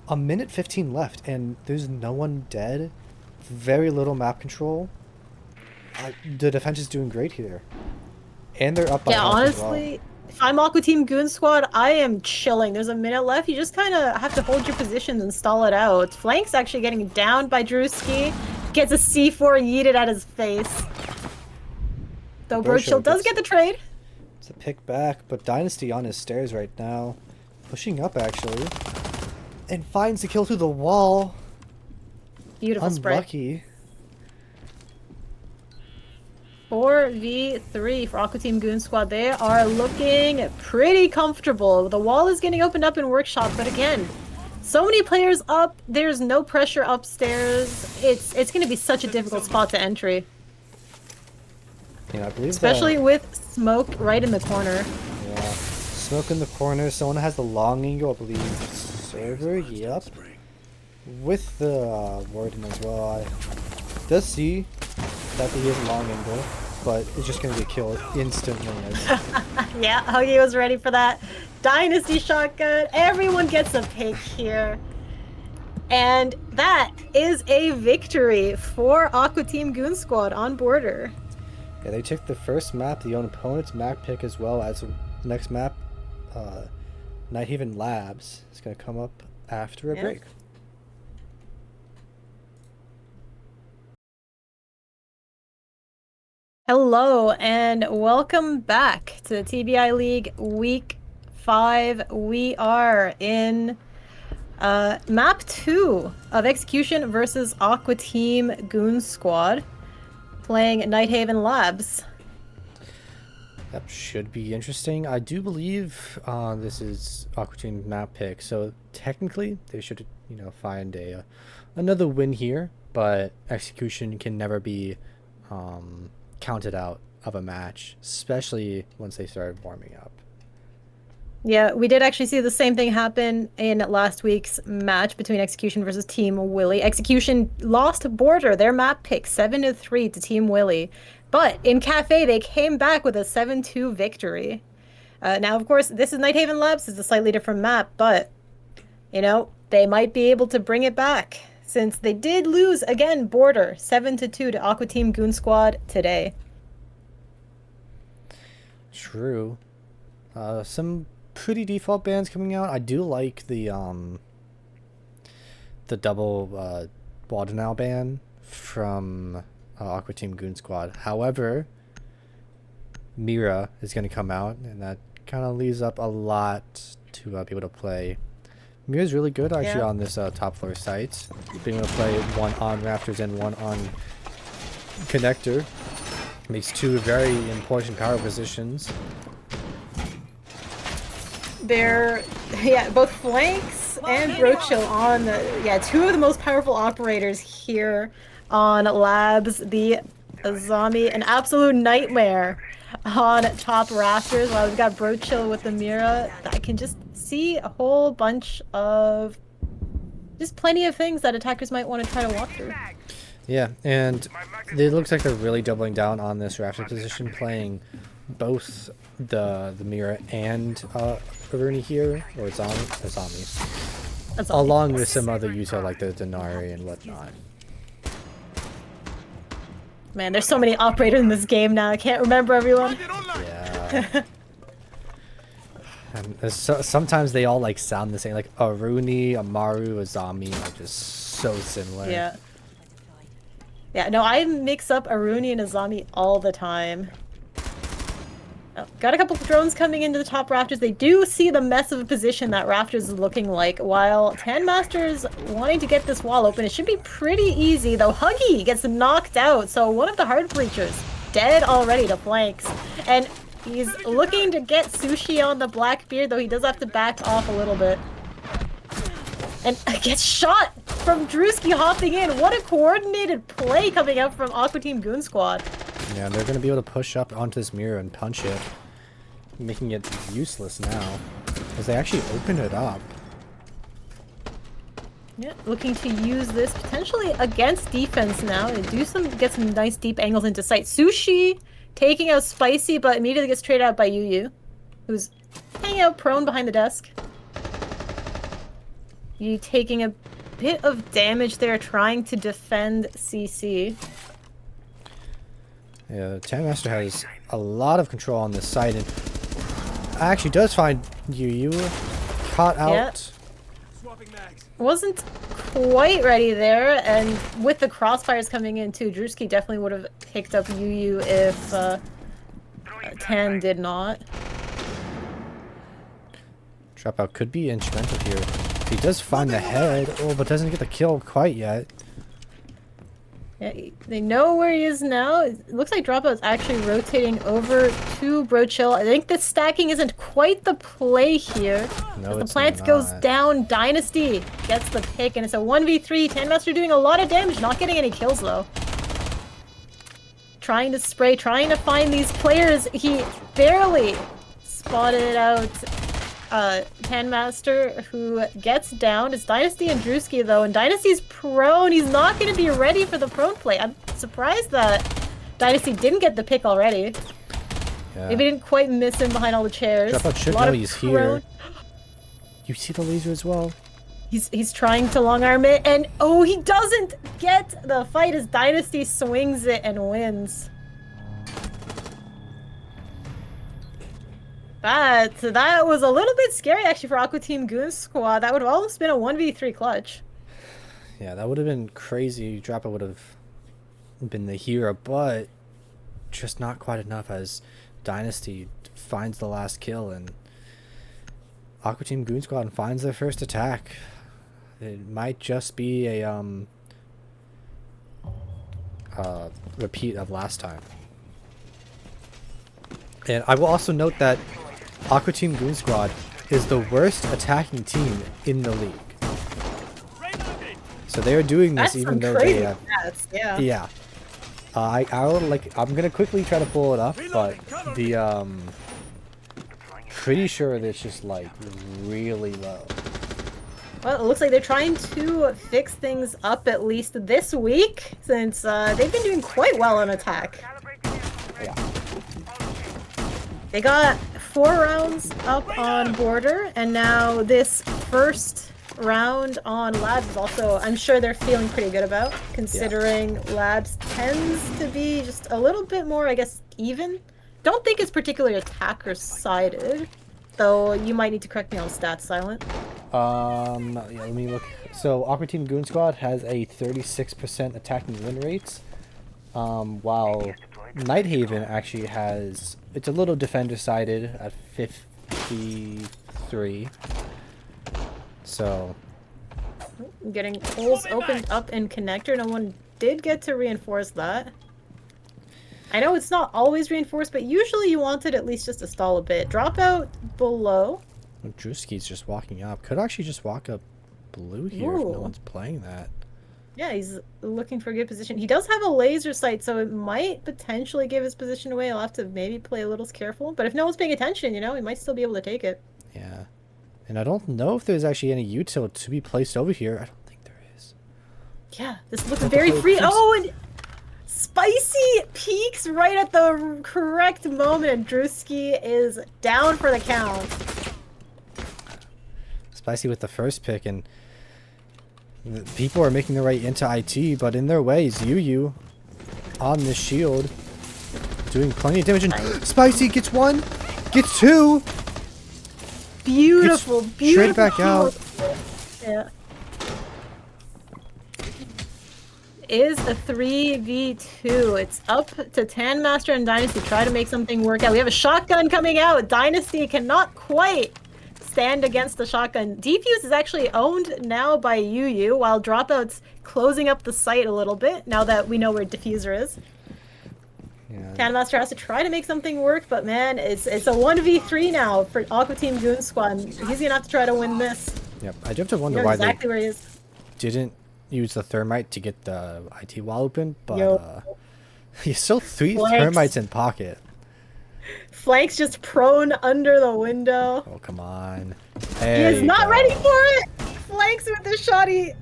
A minute 15 left, and there's no one dead. Very little map control. The defense is doing great here. And they're up by Yeah, half as honestly, if I'm Aqua Team Goon Squad, I am chilling. There's a minute left. You just kind of have to hold your positions and stall it out. Flank's actually getting downed by Drewski. Gets a C4 yeeted at his face. Though Birchill does get the trade. It's a pick back, but Dynasty on his stairs right now. Pushing up, actually. And finds the kill through the wall. Beautiful spray. Unlucky. 4v3 for Aqua Team Goon Squad. They are looking pretty comfortable. The wall is getting opened up in Workshop, but again, so many players up. There's no pressure upstairs. It's going to be such a difficult spot to entry. Yeah, I believe especially with smoke right in the corner. Yeah, smoke in the corner. Someone has the long angle, I believe. Server, yep. With the warden as well. I does see that he is long angle, but it's just gonna get killed instantly. Yeah, Huggy was ready for that. Dynasty shotgun. Everyone gets a pick here. And that is a victory for Aqua Team Goon Squad on border. Yeah, they took the first map, the own opponent's map pick, as well as the next map, Nighthaven Labs. It's gonna come up after a break. Hello and welcome back to the TBI League Week 5. We are in map 2 of Xcution versus Aqua Team Goon Squad, playing Nighthaven Labs. That should be interesting. I do believe this is Aqua Team map pick, so technically they should, find another win here. But Xcution can never be counted out of a match, especially once they started warming up. Yeah, we did actually see the same thing happen in last week's match between Xcution versus Team Willy. Xcution lost border, their map pick 7-3 to Team Willy. But in Cafe, they came back with a 7-2 victory. Now, of course, this is Nighthaven Labs. It's a slightly different map, but, they might be able to bring it back since they did lose, again, border 7-2 to Aqua Team Goon Squad today. True. Some pretty default bans coming out. I do like the double Waldenau ban from Aqua Team Goon Squad. However, Mira is going to come out, and that kind of leaves up a lot to be able to play. Mira's really good actually on this top floor site. Being able to play one on Rafters and one on Connector makes two very important power positions. They're, both Flanks and Brochill on, two of the most powerful operators here on Labs. The Azami, an absolute nightmare on top Rafters, while we've got Brochill with the Mira. I can just see a whole bunch of, just plenty of things that attackers might want to try to walk through. Yeah, and it looks like they're really doubling down on this Rafter position, playing both the Mira and Aruni here, or Azami, along with some other util like the Denari and whatnot. Man, there's so many operators in this game now. I can't remember everyone. Yeah. And sometimes they all sound the same, like Aruni, Amaru, Azami, just so similar. Yeah. Yeah, no, I mix up Aruni and Azami all the time. Oh, got a couple of drones coming into the top Rafters. They do see the mess of a position that Rafters is looking like. While Tanmaster's wanting to get this wall open, it should be pretty easy, though Huggy gets knocked out. So one of the hard breachers dead already to Flanks. And he's looking to get Sushi on the Blackbeard, though he does have to back off a little bit. And gets shot from Drewski hopping in. What a coordinated play coming out from Aqua Team Goon Squad. Yeah, they're going to be able to push up onto this mirror and punch it, making it useless now, because they actually opened it up. Yeah, looking to use this potentially against defense now. They get some nice deep angles into sight. Sushi taking out Spicy, but immediately gets traded out by Yu, who's hanging out prone behind the desk. Yu taking a bit of damage there, trying to defend CC. Yeah, Tandmaster has a lot of control on this side, and actually does find Yu caught out. Yeah. Wasn't quite ready there, and with the crossfires coming in too, Drewski definitely would have picked up Yu if Tan did not. Dropout could be instrumental here. He does find the head, but doesn't get the kill quite yet. Yeah, they know where he is now. It looks like Dropout's actually rotating over to Brochill. I think the stacking isn't quite the play here. No, As the it's plant not. goes down, Dynasty gets the pick, and it's a 1v3. Tandmaster doing a lot of damage, not getting any kills though. Trying to spray, trying to find these players. He barely spotted out Tandmaster, who gets down. It's Dynasty and Drewski though, and Dynasty's prone. He's not going to be ready for the prone play. I'm surprised that Dynasty didn't get the pick already. Yeah. Maybe didn't quite miss him behind all the chairs. Dropout should A lot know of he's prone. here. You see the laser as well? He's trying to long arm it, and oh, he doesn't get the fight as Dynasty swings it and wins. That was a little bit scary actually for Aqua Team Goon Squad. That would have almost been a 1v3 clutch. Yeah, that would have been crazy. Dropout would have been the hero, but just not quite enough as Dynasty finds the last kill and Aqua Team Goon Squad finds their first attack. It might just be a repeat of last time. And I will also note that Aqua Team Goon Squad is the worst attacking team in the league. So they are doing this That's even some though crazy they stats, yeah. yeah. I'm gonna quickly try to pull it up, but the pretty sure that it's just like really low. Well, it looks like they're trying to fix things up at least this week, since they've been doing quite well on attack. Yeah. They got 4 rounds up on border, and now this first round on labs is also, I'm sure they're feeling pretty good about, considering labs tends to be just a little bit more, I guess, even. Don't think it's particularly attacker-sided, though you might need to correct me on stats, Silent. Yeah, let me look. So Aqua Team Goon Squad has a 36% attacking win rates, while Nighthaven actually has, it's a little defender-sided at 53. So Getting holes opened up in connector. No one did get to reinforce that. I know it's not always reinforced, but usually you wanted at least just to stall a bit. Drop out below. Drewski's just walking up. Could actually just walk up blue here if no Ooh. one's playing that. Yeah, he's looking for a good position. He does have a laser sight, so it might potentially give his position away. I'll have to maybe play a little careful. But if no one's paying attention, you know, he might still be able to take it. Yeah. And I don't know if there's actually any util to be placed over here. I don't think there is. Yeah, this looks very free. Oh, and Spicy peaks right at the correct moment, and Drewski is down for the count. Spicy with the first pick, and the people are making their way into IT, but in their ways, Yu on this shield, doing plenty of damage, and Spicy gets 1, gets 2. Beautiful, It's beautiful. straight back out. Yeah. Is a 3v2. It's up to Tandmaster and Dynasty. Try to make something work out. We have a shotgun coming out. Dynasty cannot quite stand against the shotgun. Defuse is actually owned now by Yu, while Dropout's closing up the site a little bit, now that we know where Diffuser is. Yeah. Tandmaster has to try to make something work, but man, it's a 1v3 now for Aqua Team Goon Squad. He's gonna have to try to win this. Yep. I do have to You wonder know why exactly where he is. they didn't use the thermite to get the IT wall open, but Yo. he's still 3 Flex. thermites in pocket. Flank's just prone under the window. Oh, come on. He is not ready for it! Flanks with the shotty.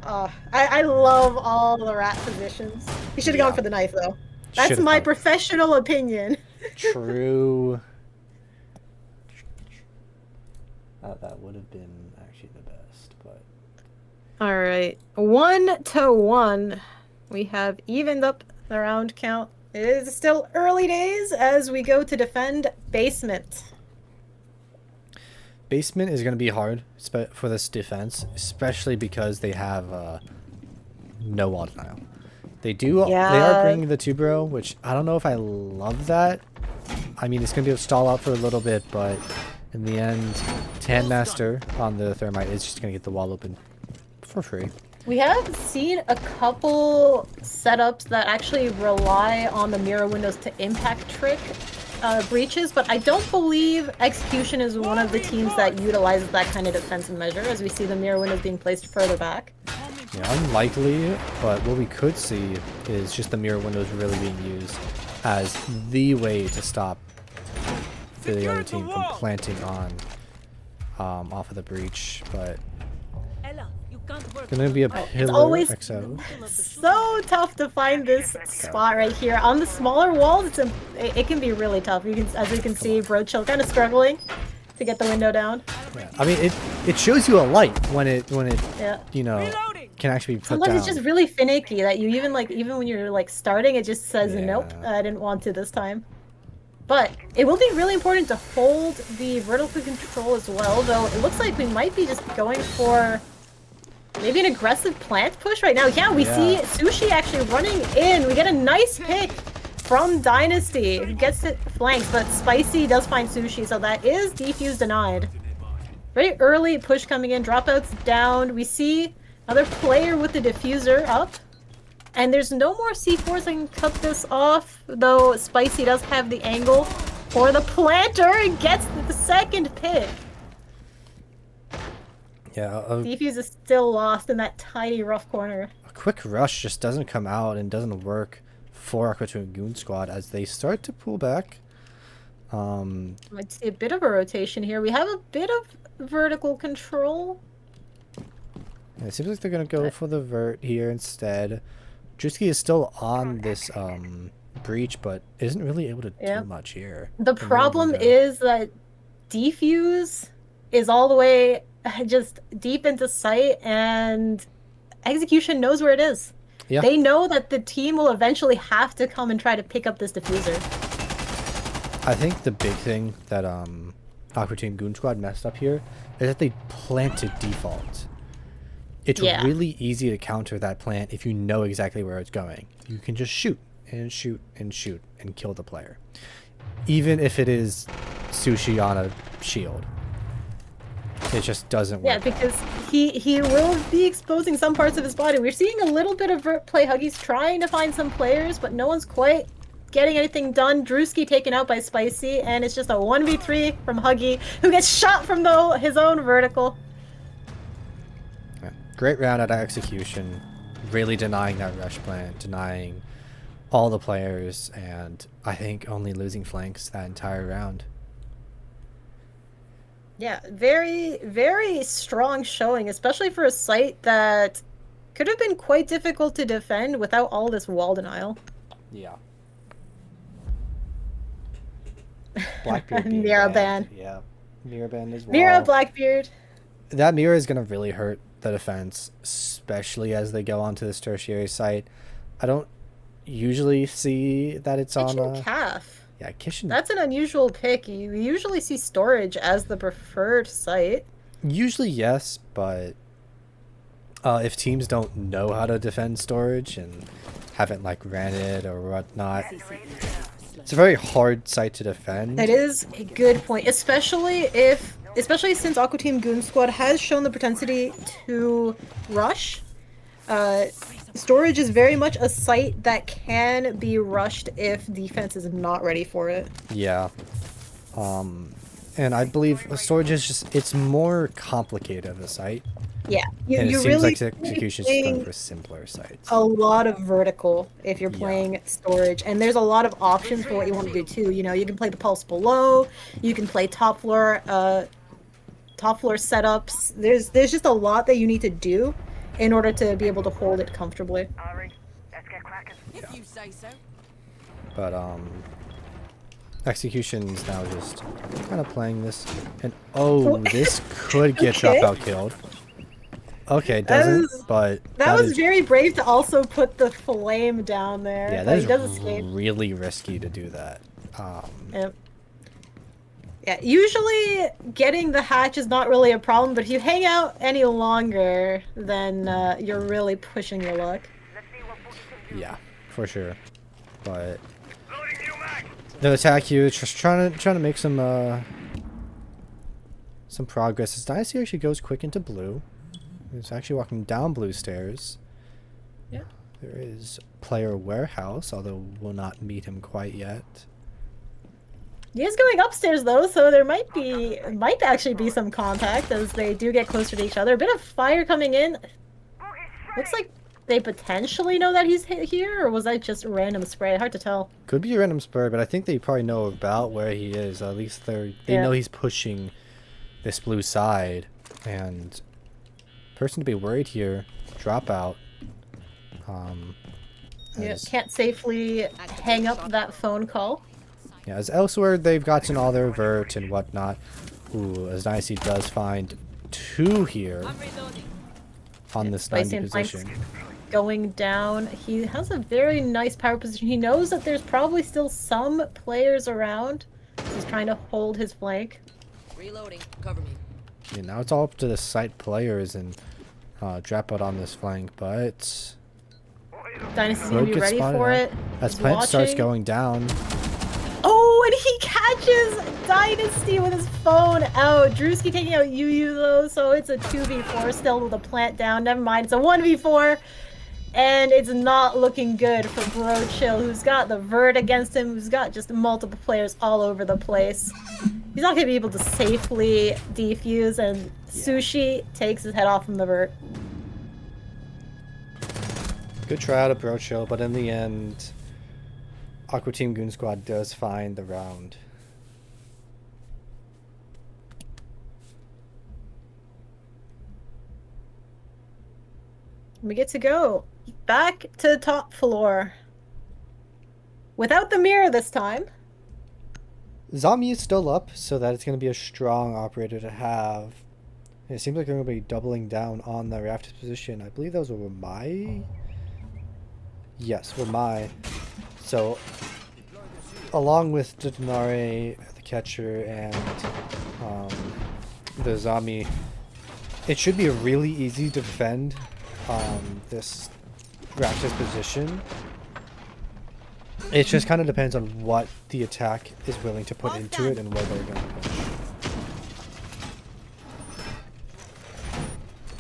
I love all the rat positions. He should have gone Yeah. for the knife, though. That's Should've my gone. professional opinion. True. That would have been actually the best, but All right, 1-1. We have evened up the round count. It is still early days as we go to defend basement. basement is going to be hard for this defense, especially because they have no wall denial. They do. They Yeah. are bringing the Tubero, which I don't know if I love that. I mean, it's going to be a stall out for a little bit, but in the end, Tandmaster on the Thermite is just going to get the wall open for free. We have seen a couple setups that actually rely on the mirror windows to impact trick breaches, but I don't believe Xcution is one of the teams that utilizes that kind of defensive measure, as we see the mirror windows being placed further back. Yeah, unlikely, but what we could see is just the mirror windows really being used as the way to stop the other team from planting on off of the breach, but Ella, you can't work. gonna be a It's pillar always XO. so tough to find this spot right here. On the smaller walls, it can be really tough. You can, as you can see, Brochill kind of struggling to get the window down. Yeah. I mean, it shows you a light when it Yeah. you know Reloading. can actually be put Sometimes down. it's just really finicky that you even when you're like starting, it just says nope, Yeah. I didn't want to this time. But it will be really important to hold the vertical control as well, though it looks like we might be just going for maybe an aggressive plant push right now. Yeah, we see Yeah. Sushi actually running in. We get a nice pick from Dynasty, who gets it flanked, but Spicy does find Sushi, so that is defuse denied. Very early push coming in, dropouts down. We see another player with the diffuser up. And there's no more C4s that can cut this off, though Spicy does have the angle for the planter and gets the second pick. Yeah, Defuse is still lost in that tiny rough corner. a quick rush just doesn't come out and doesn't work for Aqua and Goon Squad as they start to pull back. Might see a bit of a rotation here. We have a bit of vertical control. It seems like they're gonna go for the vert here instead. Drewski is still on this breach, but isn't really able to Yeah. do much here. The in problem window. is that defuse is all the way just deep into sight, and Xcution knows where it is. Yeah. They know that the team will eventually have to come and try to pick up this diffuser. I think the big thing that Aqua Team Goon Squad messed up here is that they planted default. It's Yeah. really easy to counter that plant if you know exactly where it's going. You can just shoot and shoot and shoot and kill the player. Even if it is Sushi on a shield. It just doesn't work. Yeah, because he will be exposing some parts of his body. We're seeing a little bit of vert play. Huggy's trying to find some players, but no one's quite getting anything done. Drewski taken out by Spicy, and it's just a 1v3 from Huggy, who gets shot from his own vertical. Yeah. Great round at Execution. Really denying that rush plant, denying all the players, and I think only losing flanks that entire round. Yeah, very, very strong showing, especially for a site that could have been quite difficult to defend without all this wall denial. Yeah. Blackbeard being Mira banned. ban. Yeah. Mira ban as well. Mira Blackbeard. That Mira is going to really hurt the defense, especially as they go onto this tertiary site. I don't usually see that it's Kitchen on Calf. yeah, Kitchen. That's an unusual pick. You usually see storage as the preferred site. Usually yes, but if teams don't know how to defend storage and haven't like ran it or whatnot, it's a very hard site to defend. That is a good point, especially since Aqua Team Goon Squad has shown the propensity to rush. Storage is very much a site that can be rushed if defense is not ready for it. Yeah. And I believe storage is just, it's more complicated of a site. Yeah, And it you seems really like Execution is going for simpler sites. a lot of vertical if you're Yeah. playing storage, and there's a lot of options for what you want to do too. You know, you can play the pulse below, you can play top floor setups. There's just a lot that you need to do in order to be able to hold it comfortably. If you say so. But Execution's now just kind of playing this, and oh, this could get Okay. dropout killed. Okay, it That doesn't, was- but That was is, very brave to also put the flame down there. yeah, but that he is does escape. really risky to do that. Yep. Yeah, usually getting the hatch is not really a problem, but if you hang out any longer, then you're really pushing your luck. Yeah, for sure. But the attack here, just trying to make some progress. As Dynasty actually goes quick into blue. He's actually walking down blue stairs. Yeah. There is player warehouse, although we'll not meet him quite yet. He is going upstairs though, so there might actually be some contact as they do get closer to each other. A bit of fire coming in. Looks like they potentially know that he's here, or was that just random spray? Hard to tell. Could be a random spur, but I think they probably know about where he is. At least they know he's pushing this blue side, and person to be worried here, dropout. Yeah, as- can't safely hang up that phone call. Yeah, as elsewhere they've gotten all their vert and whatnot. Ooh, as Dynasty does find 2 here I'm reloading. on this 90 Spicy and Planks position. going down. He has a very nice power position. He knows that there's probably still some players around. He's trying to hold his flank. Reloading. Cover me. Yeah, now it's all up to the site players and dropout on this flank, but Dynasty's gonna Rogue be gets ready spotted for out. it. as He's Plant starts watching. going down, Oh, and he catches Dynasty with his phone out. Drewski taking out Yu though, so it's a 2v4 still with a plant down. Never mind, it's a 1v4. And it's not looking good for Bro Chill, who's got the vert against him, who's got just multiple players all over the place. He's not going to be able to safely defuse, and Sushi takes his head off from the vert. good try out of Brochill, but in the end, Aqua Team Goon Squad does find the round. We get to go back to the top floor. Without the mirror this time. Zombie is still up, so that it's going to be a strong operator to have. It seems like they're going to be doubling down on the raft position. I believe those were Wamai. Yes, Wamai. So, along with the Denare, the catcher, and the zombie, it should be really easy to defend this Raptor's position. It just kind of depends on what the attack is willing to put into it and where they're going to push.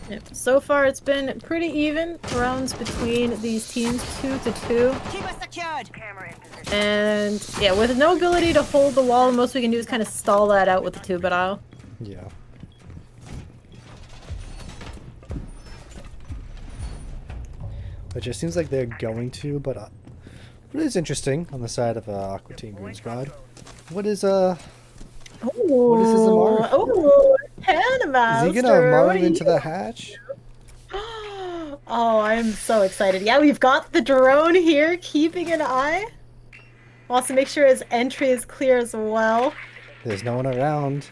Yep. So far, it's been pretty even. Rounds between these teams, 2-2. Keep us secured. And yeah, with no ability to hold the wall, the most we can do is kind of stall that out with the 2-bit. Yeah. Which it seems like they're going to, but what is interesting on the side of Aqua Team Green Squad? What is Oh, his Amaru? Oh, Panamaster. is he gonna what Amaru are into you- the hatch? Oh, I'm so excited. Yeah, we've got the drone here, keeping an eye. Wants to make sure his entry is clear as well. There's no one around.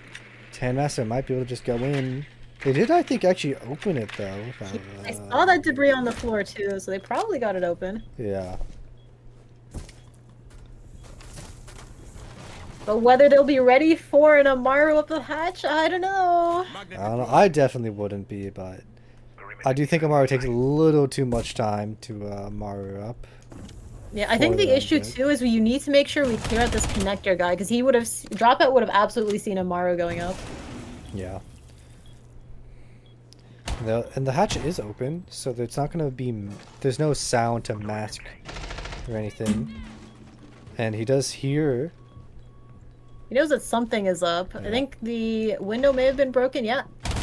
Master might be able to just go in. They did, I think, actually open it though. I saw that debris on the floor too, so they probably got it open. Yeah. But whether they'll be ready for an Amaru up the hatch, I don't know. I don't know. I definitely wouldn't be, but I do think Amaru takes a little too much time to Amaru up. Yeah, I think For the them, issue but- too is you need to make sure we clear out this connector guy, because he would have Dropout would have absolutely seen Amaru going up. Yeah. And the hatch is open, so it's not gonna be. There's no sound to mask or anything. And he does hear. He knows that something is up. Yeah. I think the window may have been broken. Yeah.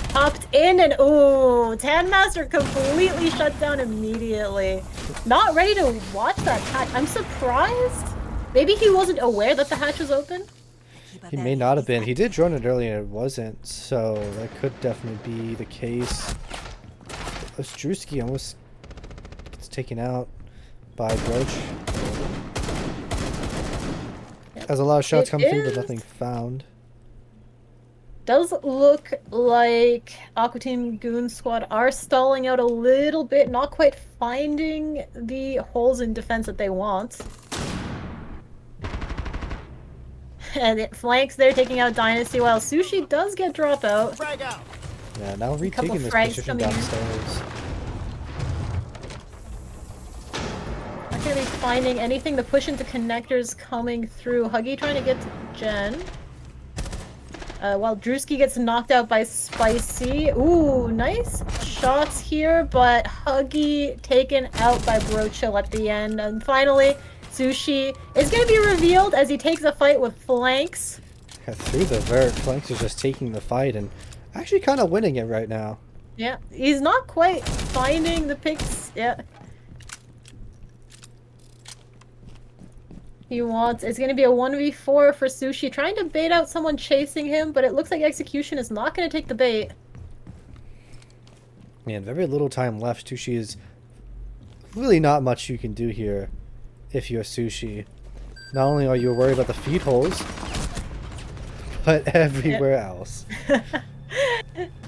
Popped in and ooh, Master completely shut down immediately. Not ready to watch that hatch. I'm surprised. Maybe he wasn't aware that the hatch was open. He may not have been. He did drone it earlier and it wasn't, so that could definitely be the case. Drewski almost gets taken out by Broach. Has a lot of shots It come through, but is- nothing found. Does look like Aqua Team Goon Squad are stalling out a little bit, not quite finding the holes in defense that they want. And it flanks there, taking out Dynasty, while Sushi does get dropout. Yeah, now retaking this frags position coming in. downstairs. Not really finding anything. The push into connectors coming through. Huggy trying to get to Jen. While Drewski gets knocked out by Spicy. Ooh, nice shots here, but Huggy taken out by Brochill at the end. And finally, Sushi is going to be revealed as he takes a fight with Flanks. Yeah, through the vert, Flanks is just taking the fight and actually kind of winning it right now. Yeah, he's not quite finding the picks. Yeah. He wants, it's going to be a 1v4 for Sushi, trying to bait out someone chasing him, but it looks like Xcution is not going to take the bait. Man, very little time left. Sushi is really not much you can do here if you're Sushi. Not only are you worried about the feed holes, but everywhere else.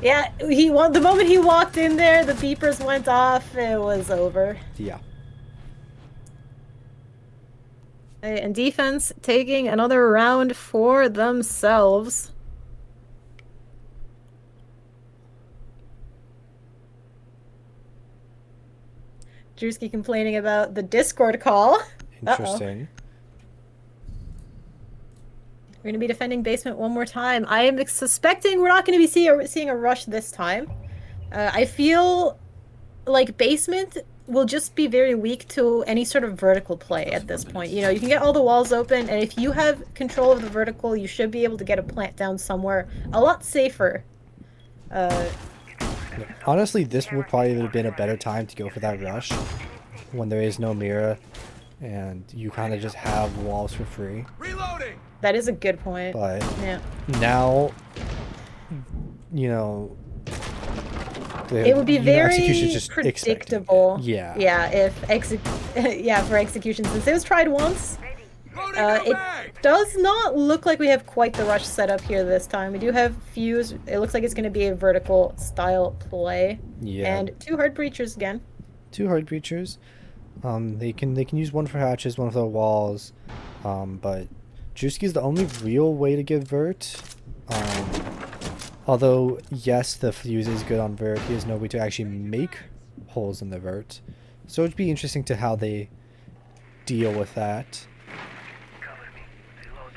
Yeah, the moment he walked in there, the beepers went off, it was over. Yeah. And defense taking another round for themselves. Drewski complaining about the Discord call. Interesting. We're going to be defending basement one more time. I am suspecting we're not going to be seeing a rush this time. I feel like basement will just be very weak to any sort of vertical play at this point. You know, you can get all the walls open, and if you have control of the vertical, you should be able to get a plant down somewhere a lot safer. Honestly, this would probably have been a better time to go for that rush when there is no mirror and you kind of just have walls for free. Reloading. That is a good point. But Yeah. now, you know, It would be very Xcution's just predictable. expecting it. Yeah. Yeah, for Xcution, since it was tried once. Loading up It bag. does not look like we have quite the rush set up here this time. We do have Fuse. It looks like it's going to be a vertical style play. Yeah. And 2 hard breachers again. 2 hard breachers. They can use one for hatches, one for the walls. But Drewski's the only real way to get vert. Although yes, the fuse is good on vert, he has no way to actually make holes in the vert. So it'd be interesting to how they deal with that.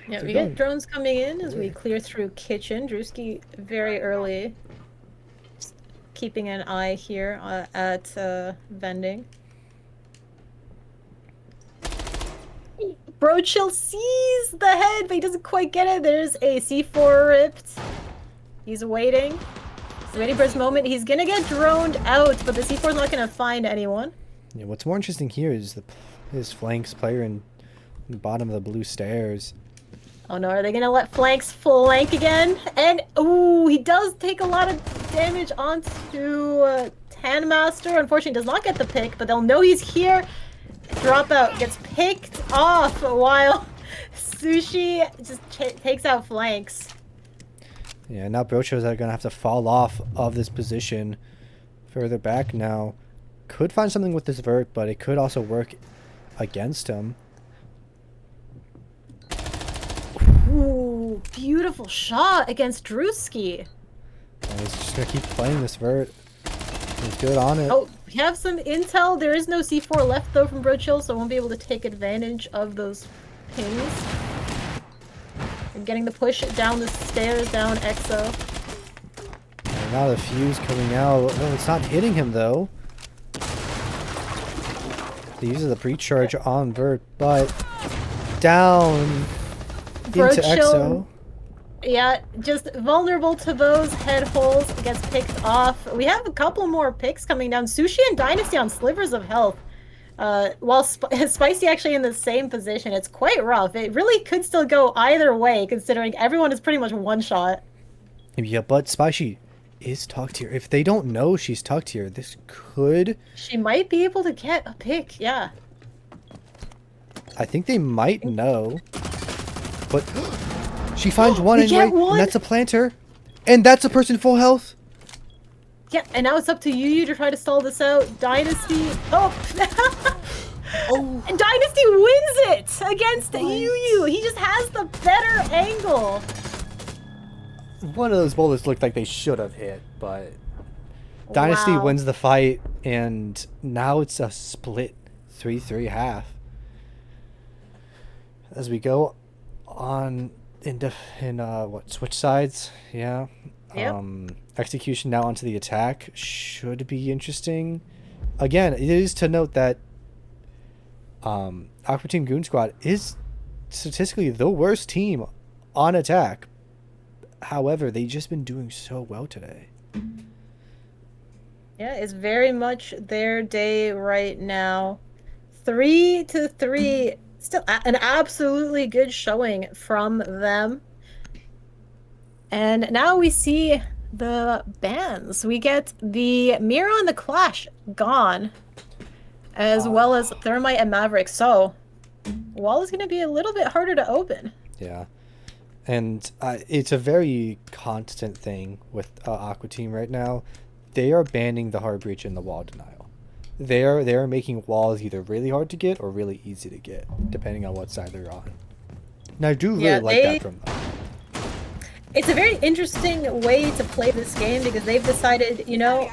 Yeah, They're we going- get drones coming in as we clear through kitchen. Drewski very early. Just keeping an eye here at vending. Brochill sees the head, but he doesn't quite get it. There's a C4 ripped. He's waiting. He's waiting for his moment. He's gonna get droned out, but the C4 is not gonna find anyone. Yeah, what's more interesting here is his flanks player in the bottom of the blue stairs. Oh no, are they gonna let Flanks flank again? And, ooh, he does take a lot of damage onto Tanmaster. Unfortunately, does not get the pick, but they'll know he's here. Dropout gets picked off while Sushi just takes out Flanks. Yeah, now Brochos are gonna have to fall off of this position further back now. Could find something with this vert, but it could also work against him. Ooh, beautiful shot against Drewski. And he's just gonna keep playing this vert. He's good on it. Oh, we have some intel. There is no C4 left though from Brochill, so I won't be able to take advantage of those pings. I'm getting the push down the stairs, down Exo. And now the fuse coming out. Oh, it's not hitting him though. He uses the pre-charge on vert, but down into Brochill, Exo. yeah, just vulnerable to those head holes, gets picked off. We have a couple more picks coming down. Sushi and Dynasty on slivers of health. While Spicy actually in the same position. It's quite rough. It really could still go either way, considering everyone is pretty much one shot. Yeah, but Spicy is tucked here. If they don't know she's tucked here, this could... She might be able to get a pick, yeah. I think they might know. But she finds one We get anyway, one? and that's a planter. And that's a person full health. Yeah, and now it's up to you to try to stall this out. Dynasty. Oh! Oh. And Dynasty wins it against Yu. He just has the better angle. One of those bullets looked like they should have hit, but Dynasty Wow. wins the fight, and now it's a split 3-3 half. As we go on in what, switch sides? Yeah. Yep. Xcution now onto the attack should be interesting. Again, it is to note that Aqua Team Goon Squad is statistically the worst team on attack. However, they've just been doing so well today. Yeah, it's very much their day right now. 3-3. Still an absolutely good showing from them. And now we see the bans. We get the Mira and the Clash gone, as well as Thermite and Maverick. So, Wall is going to be a little bit harder to open. Yeah. And it's a very constant thing with Aqua Team right now. They are banning the hard breach and the wall denial. They are making walls either really hard to get or really easy to get, depending on what side they're on. And I do really like that from them. It's a very interesting way to play this game because they've decided, you know,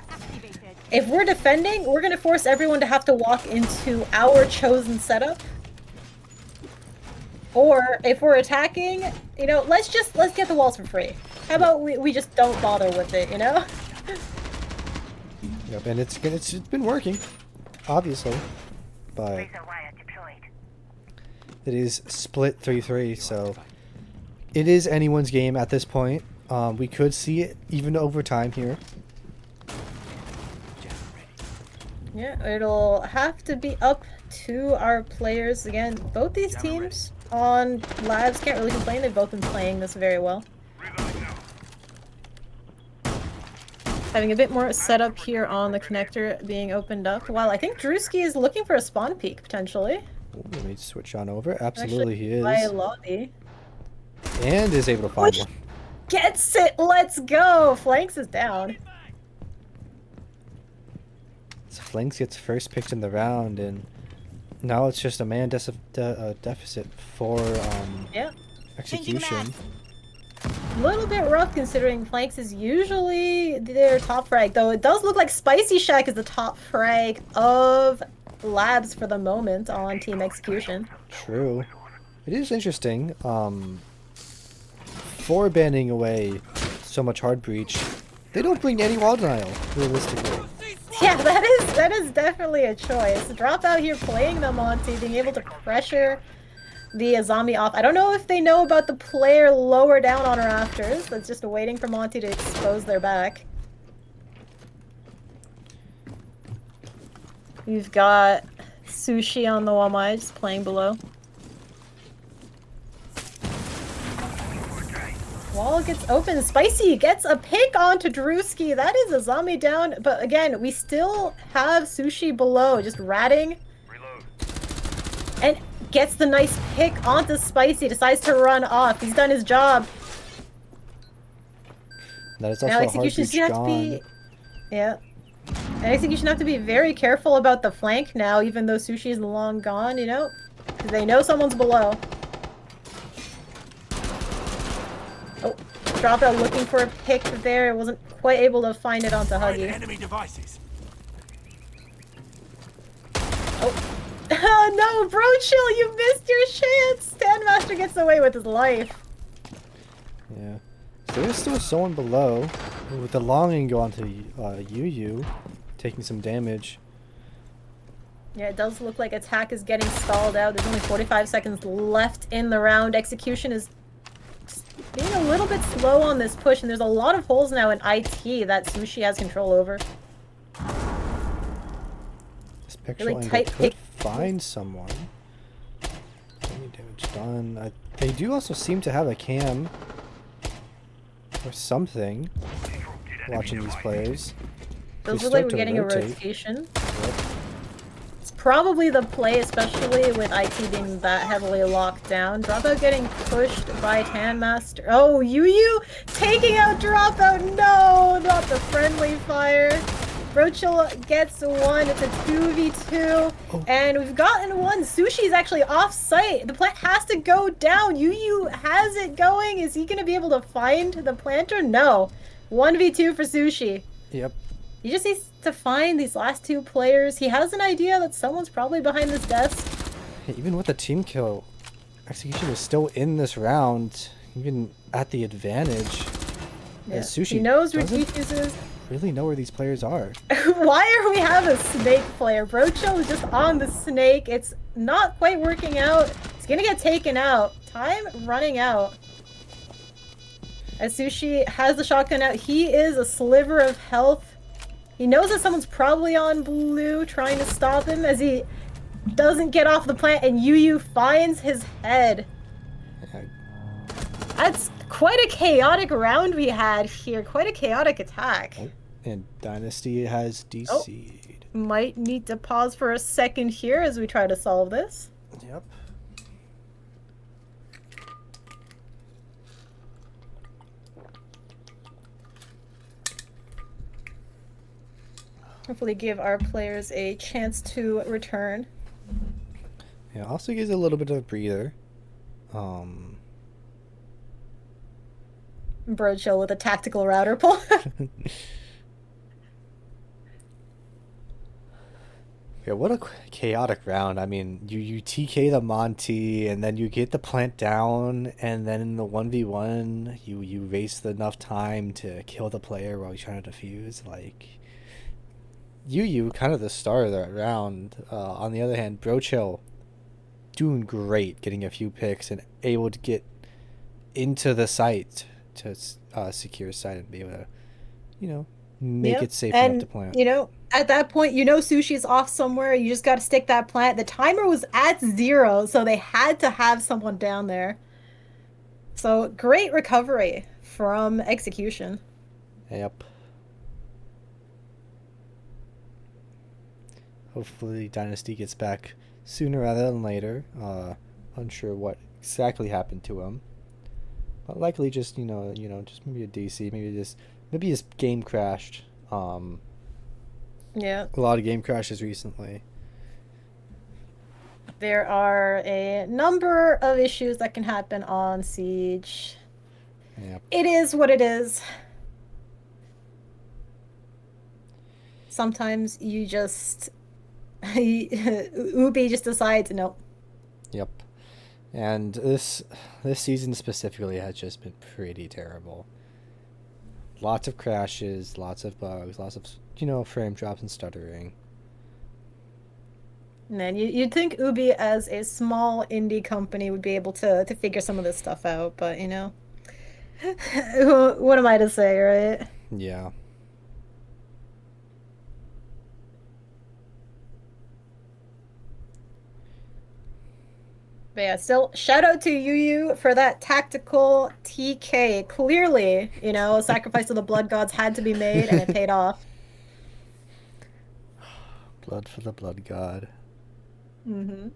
if we're defending, we're going to force everyone to have to walk into our chosen setup. Or if we're attacking, you know, let's get the walls for free. How about we just don't bother with it, you know? Yep, and it's been working, obviously, but it is split 3-3, so it is anyone's game at this point. We could see it even overtime here. Yeah, it'll have to be up to our players. Again, both these teams on lives can't really complain. They've both been playing this very well. Having a bit more setup here on the connector being opened up. While I think Drewski is looking for a spawn peak, potentially. Ooh, let me switch on over. Absolutely, Actually, he is. by lobby. And is able to find one. Gets it! Let's go! Flanks is down. So Flanks gets first picked in the round, and now it's just a man deficit for Yeah. Xcution. A little bit rough considering Flanks is usually their top frag, though it does look like Spicy Shack is the top frag of Labs for the moment on Team Xcution. True. It is interesting. For banning away so much hard breach, they don't bring any wall denial, realistically. Yeah, that is definitely a choice. Drop out here playing them on T, being able to pressure the zombie off. I don't know if they know about the player lower down on rafters. That's just waiting for Monty to expose their back. We've got Sushi on the Wamai just playing below. Wall gets open. Spicy gets a pick onto Drewski. That is a zombie down. But again, we still have Sushi below, just ratting. And gets the nice pick onto Spicy. Decides to run off. He's done his job. That is also Now a hard Xcution breach have to gone. be... Yeah. And Xcution have to be very careful about the flank now, even though Sushi is long gone, you know? Because they know someone's below. Oh, Dropout looking for a pick there. Wasn't quite able to find it onto Huggy. Enemy devices. Oh. Oh no, Bro Chill, you missed your chance! Standmaster gets away with his life. Yeah. So there's still someone below with the longing go onto Yu, taking some damage. Yeah, it does look like attack is getting stalled out. There's only 45 seconds left in the round. Xcution is being a little bit slow on this push, and there's a lot of holes now in IT that Sushi has control over. This picture Really angle tight could pick. find someone. Any damage done. They do also seem to have a cam or something. watching these players. Feels They like start we're to getting a rotate. rotation. Yep. It's probably the play, especially with IT being that heavily locked down. Dropout getting pushed by Handmaster. Oh, Yu taking out Dropout. No, not the friendly fire. Brochel gets one. It's a 2v2. Oh. And we've gotten one. Sushi's actually off site. The plant has to go down. Yu has it going. Is he going to be able to find the planter? No. 1v2 for Sushi. Yep. He just needs to find these last two players. He has an idea that someone's probably behind this desk. Even with the team kill, Xcution is still in this round, even at the advantage. Yeah. As Sushi He knows where doesn't Defuse is. really know where these players are. Why are we have a snake player? Brocho is just on the snake. It's not quite working out. It's gonna get taken out. Time running out. As Sushi has the shotgun out, he is a sliver of health. He knows that someone's probably on blue trying to stop him as he doesn't get off the plant, and Yu finds his head. Yeah. That's quite a chaotic round we had here. Quite a chaotic attack. Oh, and Dynasty has DC'd. Might need to pause for a second here as we try to solve this. Yep. Hopefully give our players a chance to return. Yeah, also gives a little bit of a breather. Brochill with a tactical router pull. Yeah, what a chaotic round. I mean, you TK the Monty, and then you get the plant down, and then in the 1v1, you waste enough time to kill the player while you're trying to defuse. Like, Yu kind of the star of that round. On the other hand, Brochill doing great, getting a few picks and able to get into the site to secure site and be able to, you know, make it safe enough to plant. You know, at that point, you know Sushi's off somewhere. You just got to stick that plant. The timer was at 0, so they had to have someone down there. So great recovery from Xcution. Yep. Hopefully Dynasty gets back sooner rather than later. Unsure what exactly happened to him. But likely just, just maybe a DC, maybe his game crashed. Yeah. A lot of game crashes recently. There are a number of issues that can happen on Siege. Yep. It is what it is. Sometimes you just... Ubi just decides, nope. Yep. And this season specifically has just been pretty terrible. Lots of crashes, lots of bugs, lots of, frame drops and stuttering. Man, you'd think Ubi as a small indie company would be able to figure some of this stuff out, but, what am I to say, right? Yeah. But yeah, still, shout out to Yu for that tactical TK. Clearly, a sacrifice of the blood gods had to be made, and it paid off. Blood for the blood god. Mm-hmm.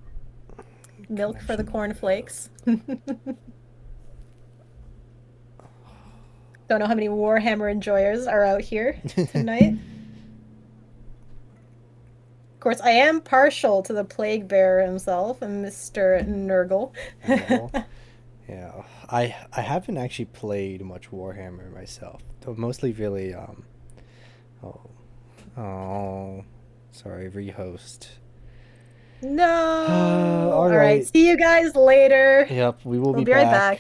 Milk for the cornflakes. Don't know how many Warhammer enjoyers are out here tonight. Of course, I am partial to the Plague Bearer himself, Mr. Nurgle. Yeah, I haven't actually played much Warhammer myself. Mostly really sorry, rehost. No. All right. See you guys later. Yep, we'll be right back.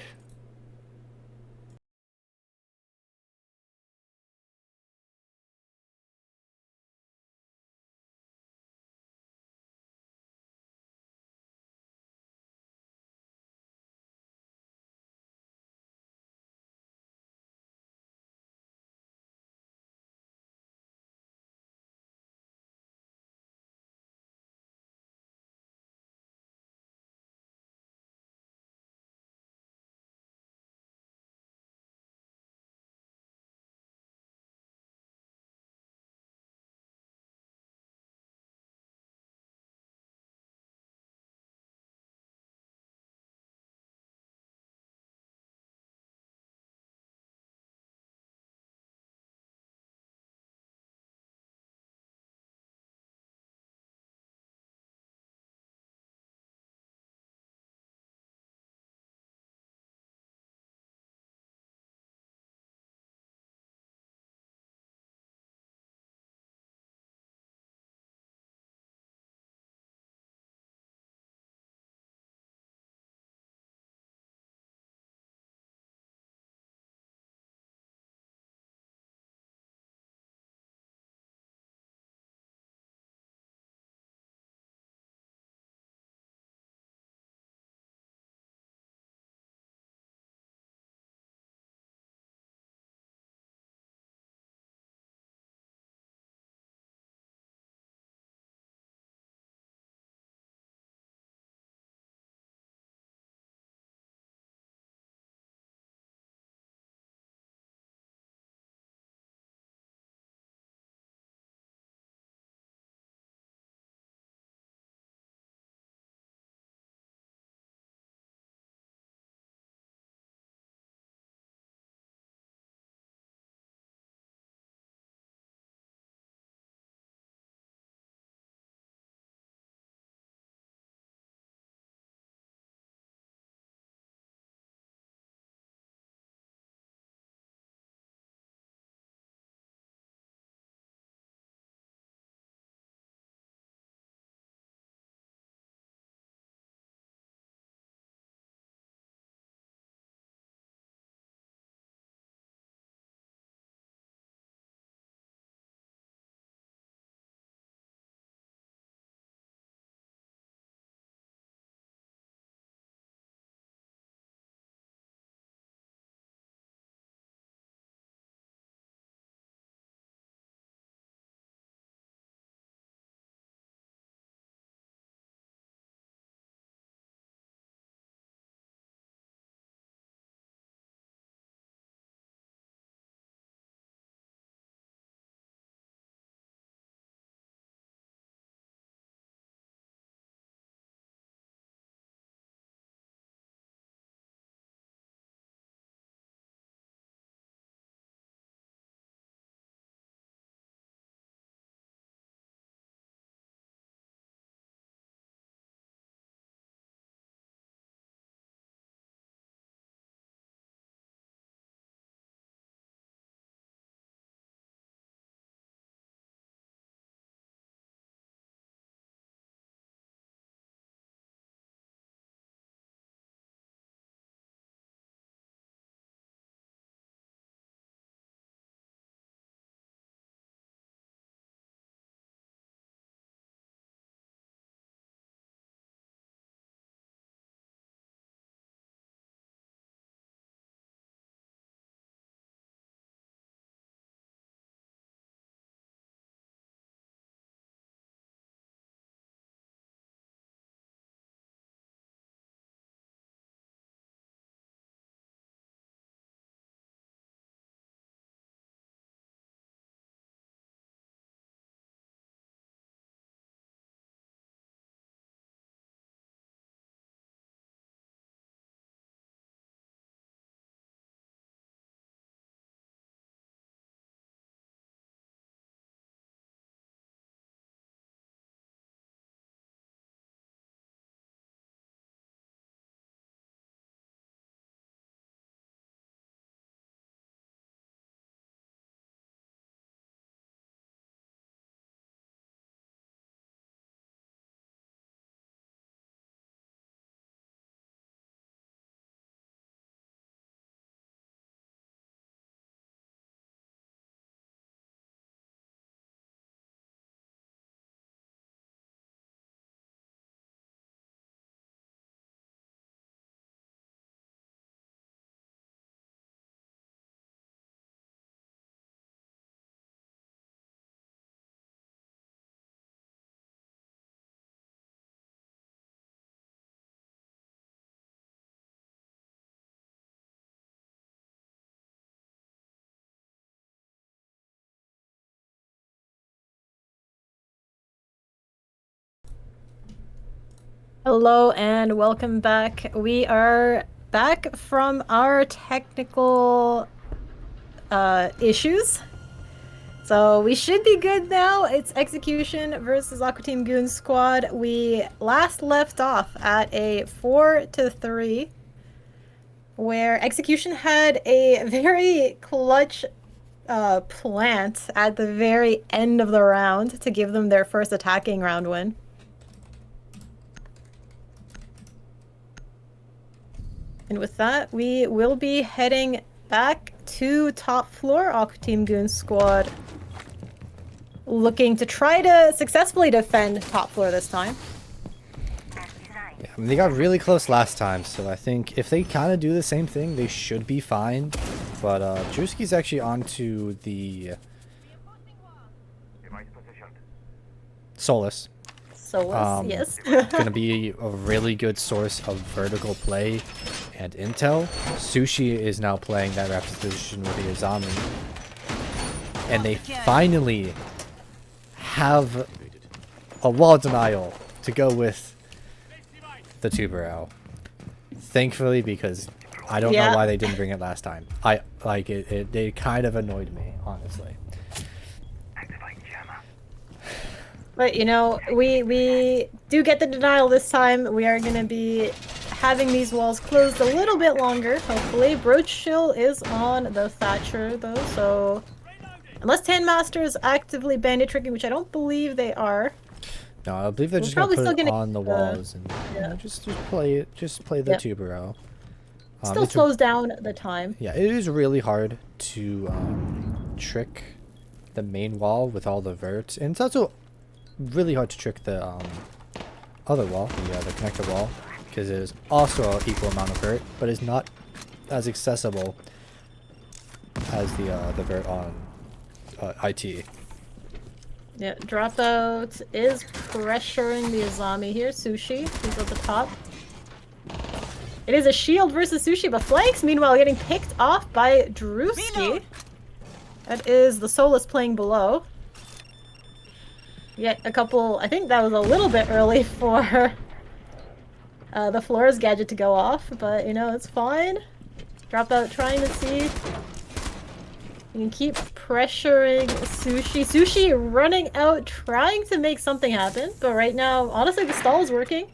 Hello and welcome back. We are back from our technical issues. So we should be good now. It's Xcution versus Aqua Team Goon Squad. We last left off at a 4-3, where Xcution had a very clutch plant at the very end of the round to give them their first attacking round win. And with that, we will be heading back to top floor. Aqua Team Goon Squad looking to try to successfully defend top floor this time. Yeah, I mean, they got really close last time, so I think if they kind of do the same thing, they should be fine. But Drewski's actually onto the Solus. Solus, yes. Gonna be a really good source of vertical play and intel. Sushi is now playing that Raptor's position with the Azami. And they finally have a wall denial to go with the Tuberao. Thankfully, because I don't know why they didn't bring it last time. I like it. It kind of annoyed me, honestly. But you know, we do get the denial this time. We are gonna be having these walls closed a little bit longer, hopefully. Broach Chill is on the Thatcher though, so unless Tandmaster is actively bandit tricking, which I don't believe they are. No, I believe they're just gonna put it on the walls and you know, just play it. Just play the Tuberao. Still slows down the time. Yeah, it is really hard to trick the main wall with all the verts, and it's also really hard to trick the other wall, the connector wall, because it is also an equal amount of vert, but it's not as accessible as the vert on IT. Yeah, Dropout is pressuring the Azami here. Sushi, he's at the top. It is a shield versus Sushi, but flanks, meanwhile, getting picked off by Drewski. That is the Solus playing below. Yet a couple, I think that was a little bit early for the Flores gadget to go off, but you know, it's fine. Dropout trying to see. You can keep pressuring Sushi. Sushi running out, trying to make something happen, but right now, honestly, the stall is working.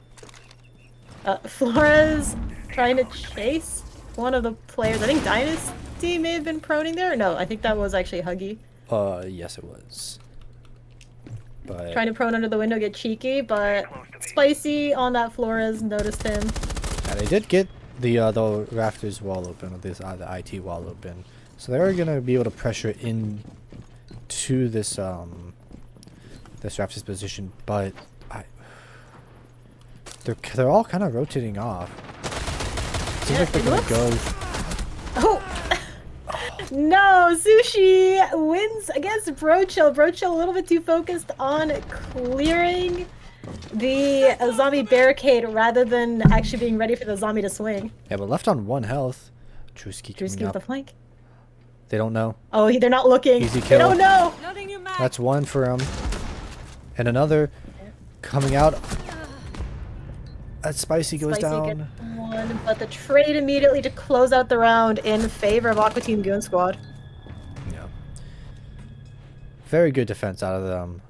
Flores trying to chase one of the players. I think Dynasty may have been proning there. No, I think that was actually Huggy. Yes, it was. But Trying to prone under the window, get cheeky, but Spicy on that Flores noticed him. yeah, they did get the rafters wall open, with this the IT wall open, so they're gonna be able to pressure in to this this rafters position, but they're all kind of rotating off. Seems like they're gonna go. Oh! No! Sushi wins against Brochill. Brochill a little bit too focused on clearing the zombie barricade rather than actually being ready for the zombie to swing. Yeah, but left on 1 health. Drewski Drewski with the flank. They don't know. Oh, they're not looking. Easy They kill. don't know! That's 1 for him. And another coming out. That Spicy goes down. Gets one, but the trade immediately to close out the round in favor of Aqua Team Goon Squad. Yeah. Very good defense out of them.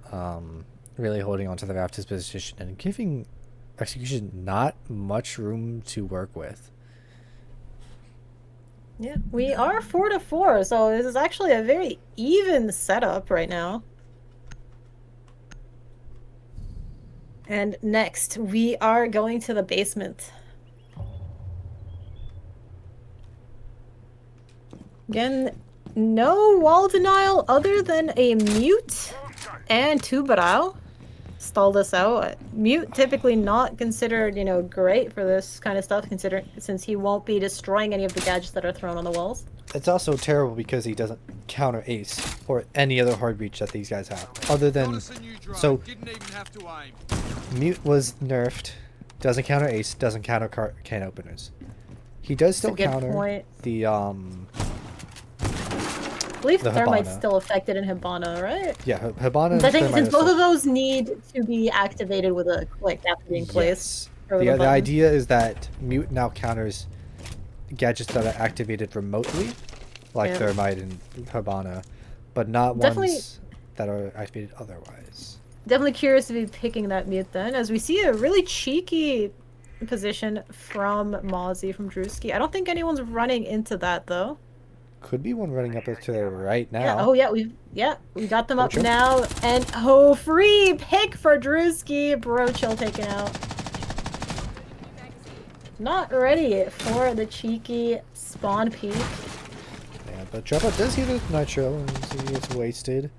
Really holding on to the Raptors position and giving Xcution not much room to work with. Yeah, we are 4-4, so this is actually a very even setup right now. And next, we are going to the basement. Again, no wall denial other than a mute and Tuberao. Stall this out. Mute typically not considered, you know, great for this kind of stuff, considering since he won't be destroying any of the gadgets that are thrown on the walls. It's also terrible because he doesn't counter ace or any other hard reach that these guys have. Other than so mute was nerfed, doesn't counter ace, doesn't counter can openers. He does still counter the I believe the Thermite's Hibana. still affected in Hibana, right? Yeah, Hibana. I think since both of those need to be activated with a click after being placed. Yes. Or The button. idea is that mute now counters gadgets that are activated remotely, like Yeah. Thermite and Habana, but not Definitely- ones that are activated otherwise. Definitely curious to be picking that mute then, as we see a really cheeky position from Mozzie, from Drewski. I don't think anyone's running into that though. Could be one running up to the right now. Yeah. Oh yeah, we got them up Brochill. now, and oh, free pick for Drewski. Brochill taken out. Not ready for the cheeky spawn peek. Yeah, but Dropout does hear the Nitro and he gets wasted.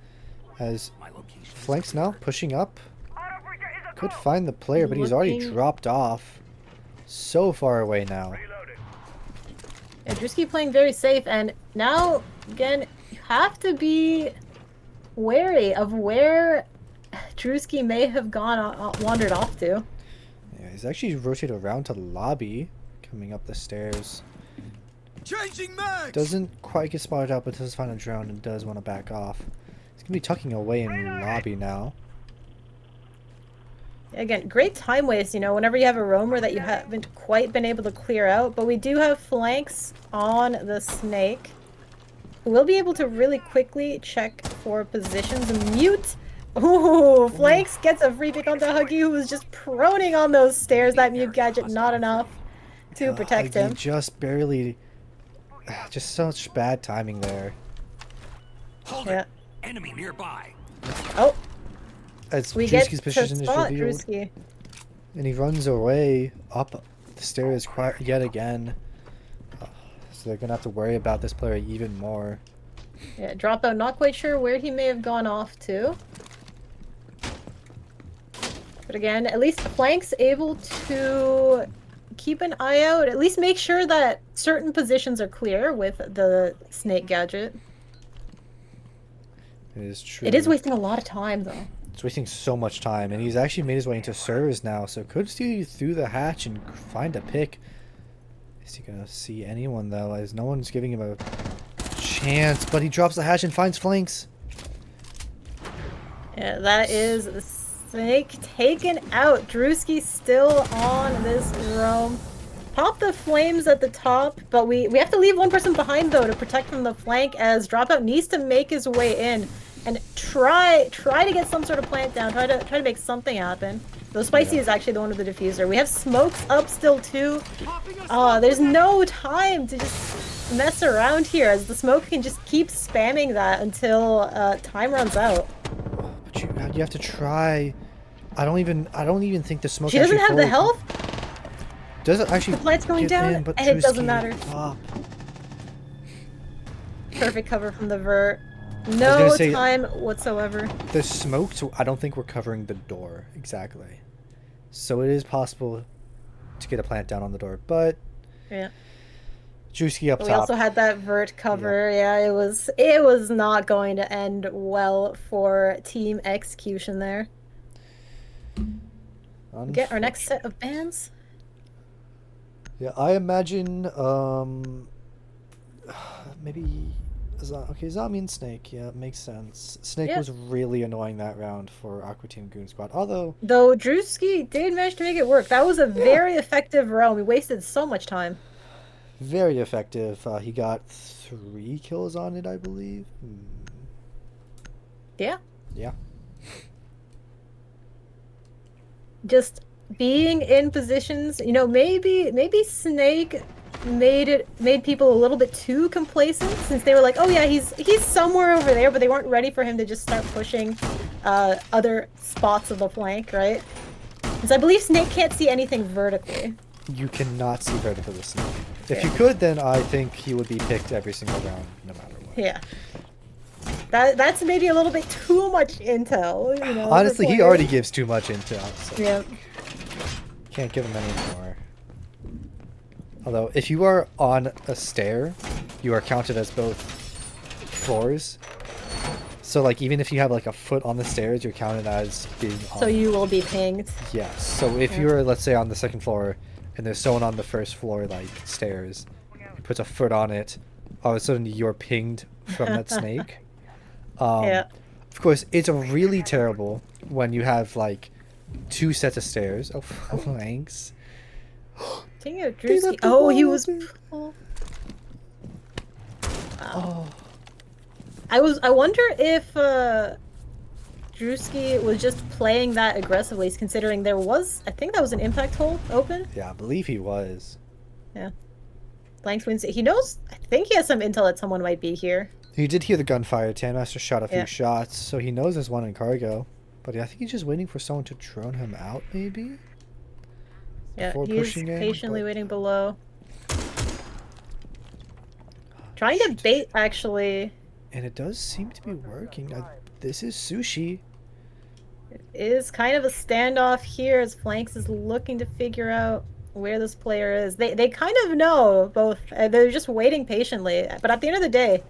As My location. Flanks now pushing up. Could find the player, but he's already Looking- dropped off. So far away now. Yeah, Drewski playing very safe, and now again you have to be wary of where Drewski may have gone wandered off to. Yeah, he's actually rotated around to lobby, coming up the stairs. Changing mags. Doesn't quite get spotted out, but does find a drone and does want to back off. He's gonna be tucking away in lobby now. Again, great time waste, you know, whenever you have a roamer that you haven't quite been able to clear out, but we do have flanks on the snake. We'll be able to really quickly check for positions and mute. Ooh, flanks gets a free pick onto Huggy, who was just proning on those stairs. That mute gadget not enough to protect He him. just barely. Just such bad timing there. Hold Yeah. it. Enemy nearby. Oh, As we get Drewski's to position is spot revealed, Drewski. and he runs away up the stairs yet again. So they're gonna have to worry about this player even more. Yeah, Dropout, not quite sure where he may have gone off to. But again, at least Flank's able to keep an eye out, at least make sure that certain positions are clear with the snake gadget. It is true. It is wasting a lot of time though. It's wasting so much time, and he's actually made his way into servers now, so could see through the hatch and find a pick. Is he gonna see anyone though, as no one's giving him a chance, but he drops the hatch and finds flanks. Yeah, that is the snake taken out. Drewski still on this roam. Pop the flames at the top, but we have to leave one person behind though to protect from the flank, as Dropout needs to make his way in and try to get some sort of plant down. Try to make something happen. Though Spicy is actually the one with the diffuser. We have smokes up still too. There's no time to just mess around here, as the smoke can just keep spamming that until time runs out. But you have to try. I don't even think the smoke. She doesn't actually have the fully- health. Does it actually? The plant's going get down, in, but and it doesn't Drewski matter. up. Perfect cover from the vert. gonna No say- time whatsoever. The smoke, so I don't think we're covering the door exactly. So it is possible to get a plant down on the door, but Yeah. Drewski up But we top. also had that vert cover. Yeah, it was not going to end well for Team Xcution there. We get our next set of bans. Yeah, I imagine maybe okay, Zombie and Snake. Yeah, makes sense. Snake Yeah. was really annoying that round for Aqua Team Goon Squad. Although Though Drewski did manage to make it work. That was a very effective roam. We wasted so much time. very effective. He got 3 kills on it, I believe. Yeah. Yeah. Just being in positions, you know, maybe Snake made people a little bit too complacent, since they were like, oh yeah, he's somewhere over there, but they weren't ready for him to just start pushing other spots of the flank, right? Because I believe Snake can't see anything vertically. You cannot see vertical with Snake. If you could, then I think he would be picked every single round, no matter what. Yeah. That's maybe a little bit too much intel, you know. Honestly, for he players. already gives too much intel, so Yeah. can't give him any more. Although, if you are on a stair, you are counted as both floors. So, like, even if you have, like, a foot on the stairs, you're counted as being on... So you will be pinged. Yes. So if Yeah. you're, let's say, on the second floor, and there's someone on the first floor, like, stairs, he puts a foot on it, all of a sudden you're pinged from that snake. Yeah. Of course, it's really terrible when you have, like, 2 sets of stairs. Oh, thanks. Taking out They Drewski. left the Oh, he wall was. open. Wow. Oh, I wonder if Drewski was just playing that aggressively, considering there was. I think that was an impact hole open. yeah, I believe he was. Yeah. Blanks wins. He knows. I think he has some intel that someone might be here. He did hear the gunfire. Tanmaster shot a few Yeah. shots, so he knows there's one in cargo. But I think he's just waiting for someone to drone him out, maybe? Yeah, Before he's pushing in, patiently but- waiting below. Trying to bait, actually. And it does seem to be working. This is Sushi. It is kind of a standoff here as Flanks is looking to figure out where this player is. They kind of know both. They're just waiting patiently. But at the end of the day,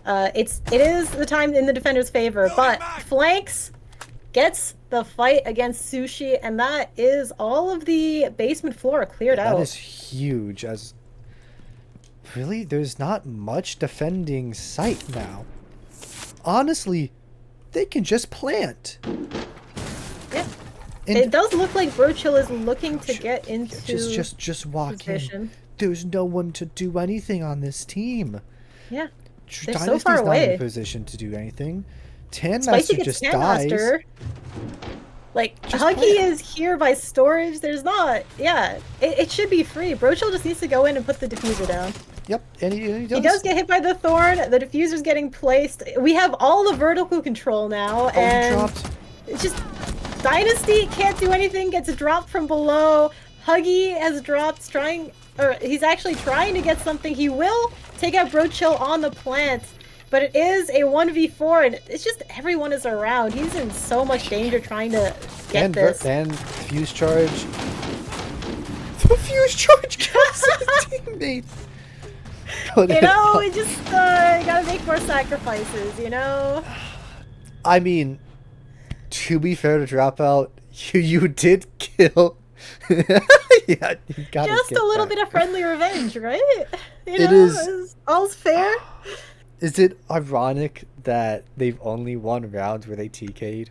it is the time in the defender's favor. But Flanks gets the fight against Sushi, and that is all of the basement floor cleared out. That is huge. As really, there's not much defending site now. Honestly, they can just plant. Yeah. And It does look like Birchill is looking to get into just walk in. position. There's no one to do anything on this team. Yeah. They're so Dynasty's far not in away. a position to do anything. Spicy Tanmaster gets just dies. Tanmaster. Like, Just Huggy play it. is here by storage. There's not. Yeah, it should be free. Brochill just needs to go in and put the diffuser down. Yep, and he does. He does get hit by the thorn. The diffuser's getting placed. We have all the vertical control now, Oh, he and dropped. it's just Dynasty can't do anything. Gets dropped from below. Huggy has dropped, he's actually trying to get something. He will take out Brochill on the plant, but it is a 1v4, and it's just everyone is around. He's in so much danger trying to get this. And fuse charge. The fuse charge kills his teammate. Put You it know, up. we just gotta make more sacrifices, you know? I mean, to be fair to Dropout, you did kill. Yeah, you gotta Just get a little that. bit of friendly revenge, right? You It know, is. all's fair. Is it ironic that they've only won rounds where they TK'd?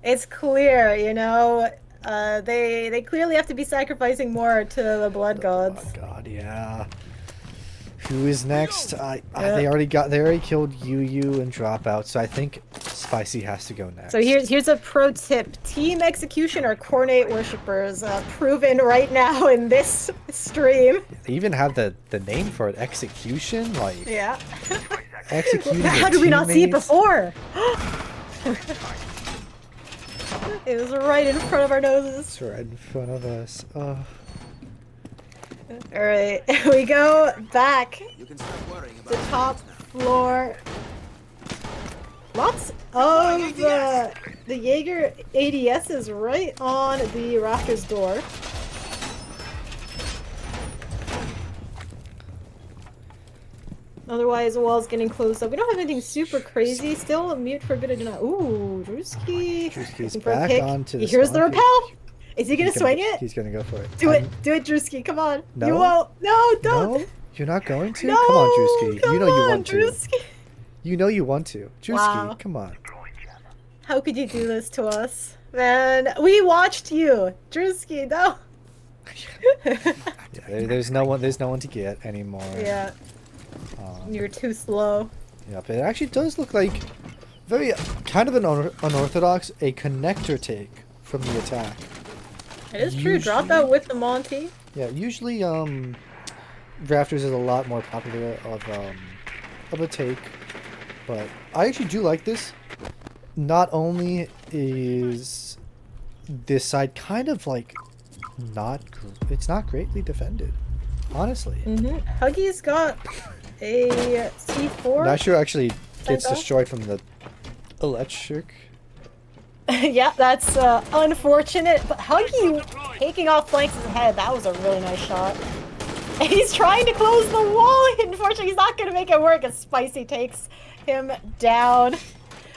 It's clear, you know. They clearly have to be sacrificing more to the blood gods. Oh god, yeah. Who is next? They already killed Yu and Dropout, so I think Spicy has to go next. So here's a pro tip: Team Execution are Cornate worshippers, proven right now in this stream. They even have the name for it, Execution, like Yeah. executing. How your did we not see it teammates? before? It was right in front of our noses. It's right in front of us. Alright, we go back You can start worrying to about top floor. Lots of the Jaeger ADS is right on the rafters door. Otherwise, the wall's getting closed up. We don't have anything super crazy. Still mute for a bit of denial. Ooh, Drewski. Drewski's Looking for a back kick. onto the Here's the spawn rappel. Is he gonna He's swing it? He's gonna go for it. Do it, Drewski. Come on. No? You won't. No, don't. No, you're not going to. No, Come on, Drewski. come You know you on, want to. Drewski. You know you want to. Drewski, Wow. come on. How could you do this to us? Man, we watched you. Drewski, no. Yeah, there's no one. There's no one to get anymore. Yeah, Um, you're too slow. Yep. It actually does look like very kind of an unorthodox a connector take from the attack. It is true. Usually- Drop out with the Monty. Yeah. Usually, Rafters is a lot more popular of a take, but I actually do like this. Not only is this side kind of like it's not greatly defended, honestly. Huggy's got a C4. Nashor actually gets Sent off? destroyed from the electric. Yeah, that's unfortunate. But Huggy taking off Flanks' head, that was a really nice shot. And he's trying to close the wall. Unfortunately, he's not going to make it work as Spicy takes him down.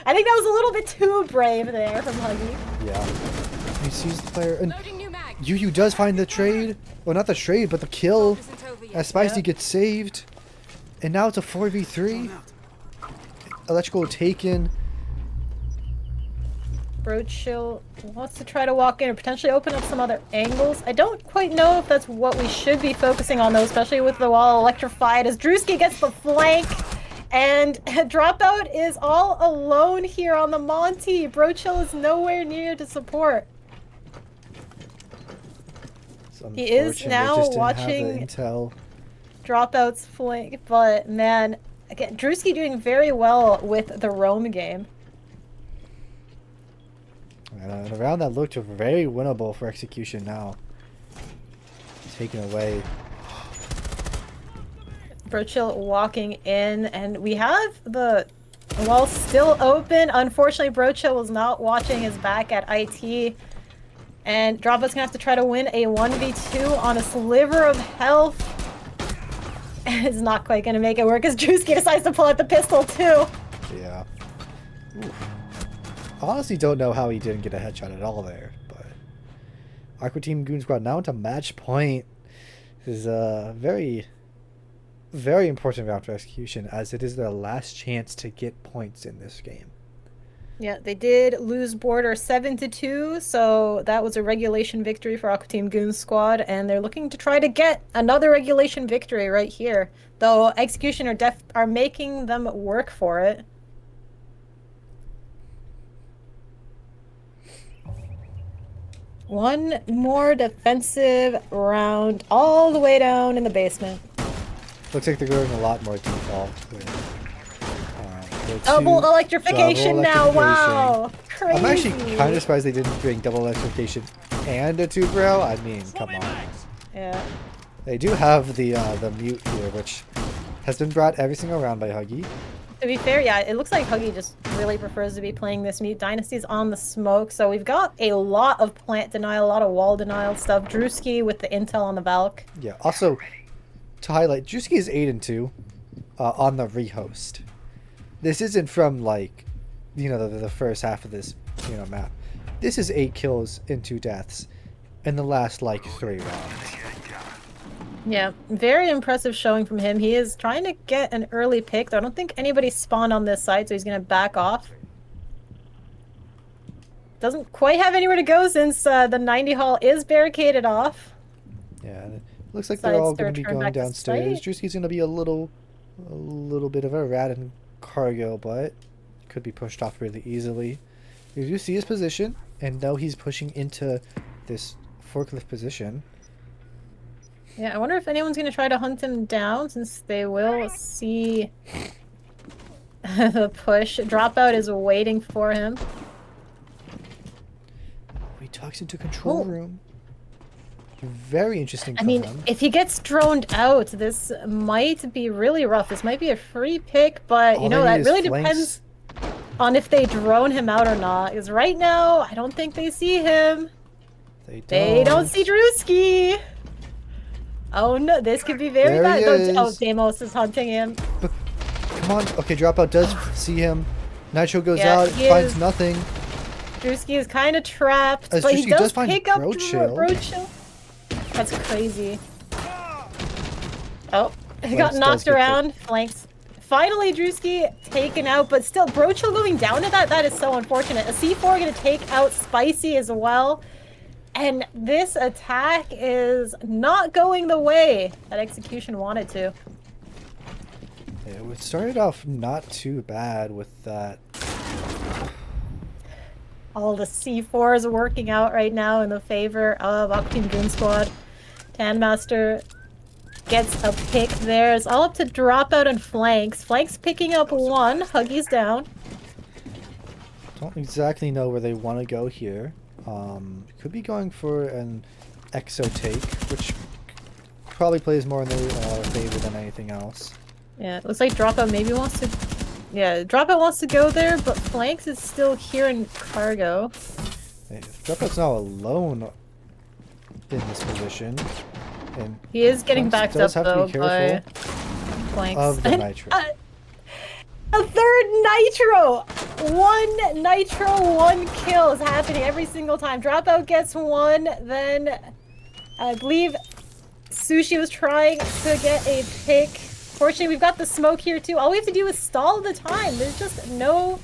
I think that was a little bit too brave there from Huggy. Yeah. He sees the player, and Loading new mag. Yu does find the trade. Well, not the trade, but the kill. Isn't over yet. As Spicy gets saved. And now it's a 4v3. Electrical taken. Brochill wants to try to walk in or potentially open up some other angles. I don't quite know if that's what we should be focusing on though, especially with the wall electrified as Drewski gets the flank and Dropout is all alone here on the Monty. Brochill is nowhere near to support. He is now watching Dropout's flank, but man, again, Drewski doing very well with the roam game. And a round that looked very winnable for Xcution now. Taken away. Brochill walking in, and we have the wall still open. Unfortunately, Brochill was not watching his back at IT. And Dropout's gonna have to try to win a 1v2 on a sliver of health. It's not quite gonna make it work as Drewski decides to pull out the pistol too. Yeah. Ooh. Honestly don't know how he didn't get a headshot at all there, but Aqua Team Goon Squad now into match point. This is a very, very important round for Xcution as it is their last chance to get points in this game. Yeah, they did lose border 7-2, so that was a regulation victory for Aqua Team Goon Squad, and they're looking to try to get another regulation victory right here. Though Xcution are making them work for it. One more defensive round all the way down in the basement. Looks like they're going a lot more default with double electrification now, wow! Crazy. I'm actually kind of surprised they didn't bring double electrification and a tube rail. I mean, come on. Yeah. They do have the mute here, which has been brought every single round by Huggy. To be fair, yeah, it looks like Huggy just really prefers to be playing this mute. Dynasty's on the smoke, so we've got a lot of plant denial, a lot of wall denial stuff. Drewski with the intel on the Valk. Yeah, also, to highlight, Drewski is 8-2 on the rehost. This isn't from, like, you know, the first half of this, you know, map. This is 8 kills and 2 deaths in the last, like, 3 rounds. Yeah, very impressive showing from him. He is trying to get an early pick, though I don't think anybody spawned on this side, so he's going to back off. Doesn't quite have anywhere to go since the 90 hall is barricaded off. Yeah, and it looks like they're all going to be going downstairs. Drewski's going to be a little bit of a rat in cargo, but could be pushed off really easily. You do see his position, and now he's pushing into this forklift position. Yeah, I wonder if anyone's going to try to hunt him down, since they will see the push. Dropout is waiting for him. He tucks into control room. Very interesting. I mean, if he gets droned out, this might be really rough. This might be a free pick, but you know, that really depends on if they drone him out or not. Because right now, I don't think they see him. They don't see Drewski. Oh no, this could be very bad. Oh, Deimos is hunting him. But, come on. Okay, Dropout does see him. Nitro goes out, finds nothing. Drewski is kind of trapped, but he does pick up Brochill. That's crazy. Oh, he got knocked around. Flanks. Finally, Drewski taken out, but still, Brochill going down to that. That is so unfortunate. A C4 going to take out Spicy as well. And this attack is not going the way that Xcution wanted to. It started off not too bad with that. All the C4s working out right now in the favor of Aqua Team Goon Squad. Tandmaster gets a pick there. It's all up to Dropout and Flanks. Flanks picking up one. Huggy's down. Don't exactly know where they want to go here. Could be going for an exo take, which probably plays more in their favor than anything else. Yeah, it looks like Dropout maybe wants to... Yeah, Dropout wants to go there, but Flanks is still here in cargo. Hey, Dropout's now alone in this position. And he is getting backed up, though, by Flanks. Of the Nitro. A third Nitro! One Nitro, one kill is happening every single time. Dropout gets one, then I believe Sushi was trying to get a pick. Fortunately, we've got the smoke here too. All we have to do is stall the time. There's just no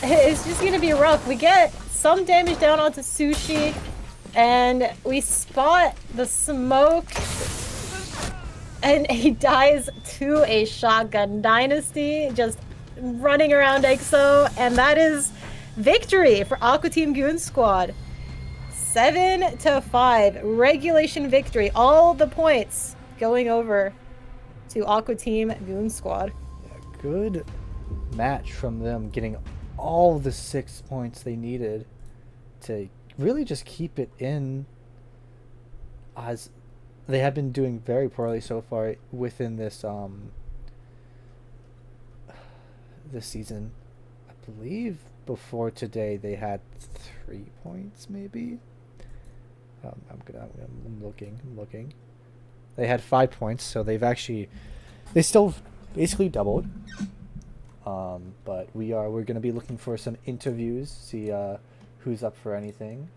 It's just gonna be rough. We get some damage down onto Sushi, and we spot the smoke, and he dies to a shotgun. Dynasty just running around EXO, and that is victory for Aqua Team Goon Squad. 7-5, regulation victory. All the points going over to Aqua Team Goon Squad. Yeah, good match from them, getting all the 6 points they needed to really just keep it in, as they have been doing very poorly so far within this this season. I believe before today they had 3 points, maybe. I'm looking. They had 5 points, so they still basically doubled. But we're gonna be looking for some interviews, see who's up for anything.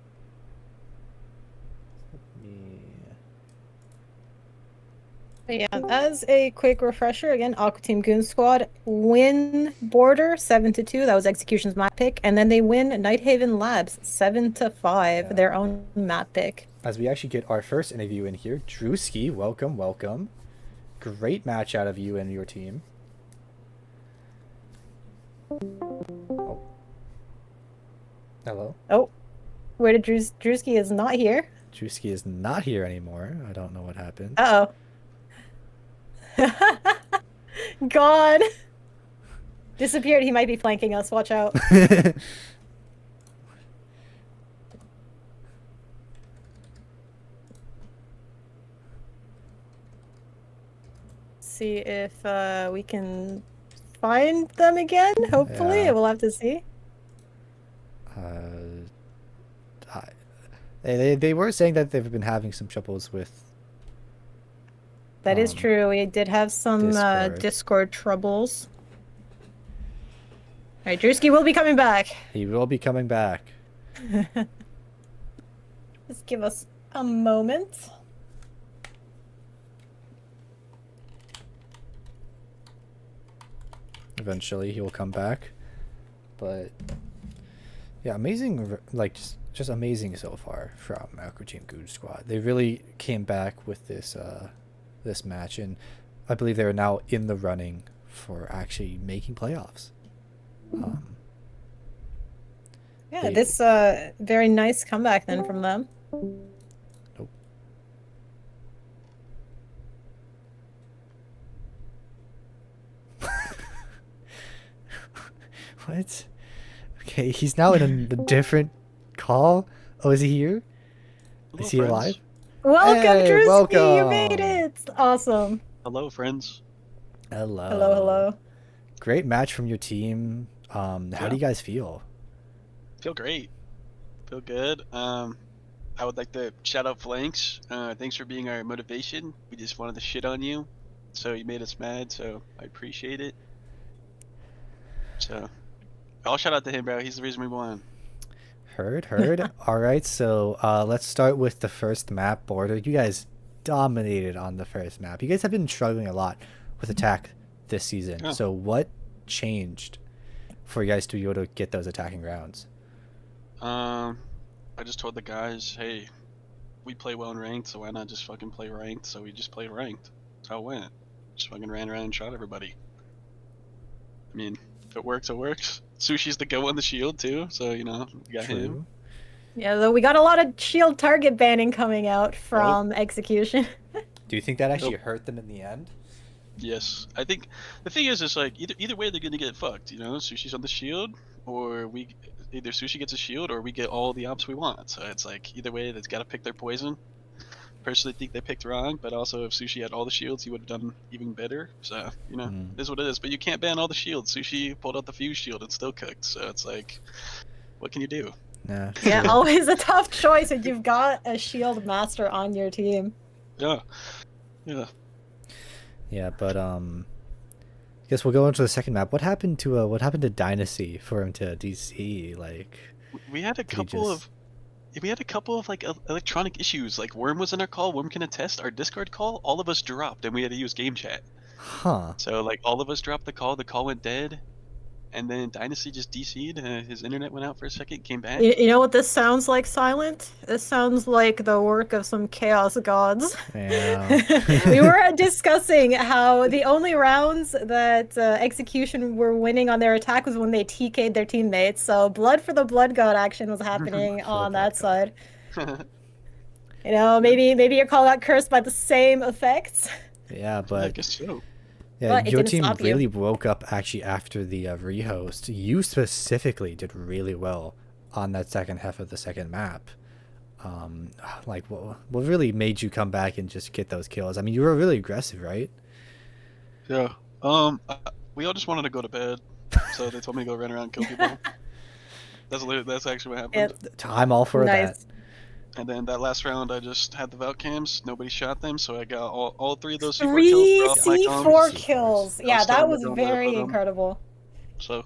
Yeah, as a quick refresher, again, Aqua Team Goon Squad win Border 7-2. That was Xcution's map pick, and then they win Nighthaven Labs 7-5, their own map pick. As we actually get our first interview in here, Drewski, welcome. Great match out of you and your team. Oh. Hello. Oh, where did Drewski is not here? Drewski is not here anymore. I don't know what happened. Uh-oh. Gone. Disappeared. He might be flanking us. Watch out. See if we can find them again. Hopefully, Yeah. we'll have to see. They were saying that they've been having some troubles with. That is true. We did have some Discord. Discord troubles. Alright, Drewski will be coming back. He will be coming back. Just give us a moment. Eventually, he will come back. But yeah, amazing, like just amazing so far from Aqua Team Goon Squad. They really came back with this this match, and I believe they are now in the running for actually making playoffs. Yeah, this very nice comeback then from them. Nope. What? Okay, he's now in a different call. Oh, is he here? Hello, Is he friends. alive? Welcome, Hey, Drewski! You welcome. made it! Awesome. Hello, friends. Hello. Hello. Great match from your team. How do you guys feel? Feel great. Feel good. I would like to shout out Flanks. Thanks for being our motivation. We just wanted to shit on you, so you made us mad. So I appreciate it. So I'll shout out to him, bro. He's the reason we won. Heard. All right, so let's start with the first map, Border. You guys dominated on the first map. You guys have been struggling a lot with attack this season. Oh. So what changed for you guys to be able to get those attacking rounds? I just told the guys, hey, we play well in ranked, so why not just fucking play ranked? So we just played ranked. That's how it went. Just fucking ran around and shot everybody. I mean, if it works, it works. Sushi's the go on the shield too, so you know, we got him. Yeah, though we got a lot of shield target banning coming out from Xcution. Do you think that actually hurt them in the end? Yes, I think the thing is like either way they're gonna get fucked. You know, Sushi's on the shield, or either Sushi gets a shield, or we get all the ops we want. So it's like either way, they've got to pick their poison. Personally, think they picked wrong, but also if Sushi had all the shields, he would have done even better. So you know, it is what it is. But you can't ban all the shields. Sushi pulled out the fuse shield and still cooked. So it's like, what can you do? Nah. Yeah, always a tough choice when you've got a shield master on your team. Yeah. Yeah, but I guess we'll go into the second map. What happened to Dynasty for him to DC? Like, we had a couple of like electronic issues. Like Worm was in our call. Worm can attest. Our Discord call, all of us dropped, and we had to use game chat. huh? So like all of us dropped the call. The call went dead, and then Dynasty just DC'd. His internet went out for a second, came back. You know what this sounds like, Silent? This sounds like the work of some chaos gods. Yeah. We were discussing how the only rounds that Execution were winning on their attack was when they TK'd their teammates. So blood for the blood god action was happening on that side. You know, maybe your call got cursed by the same effects. Yeah, I but guess so. yeah, But it your didn't team stop you. really woke up actually after the rehost. You specifically did really well on that second half of the second map. Like what really made you come back and just get those kills? I mean, you were really aggressive, right? Yeah. We all just wanted to go to bed, so they told me to go run around and kill people. That's actually what happened. I'm all for that. Nice. And then that last round, I just had the Valk cams. Nobody shot them, so I got all three of those C4 kills. Three Off my C4 comms. kills. I Yeah, was that telling was everyone that I very put 'em. incredible. So,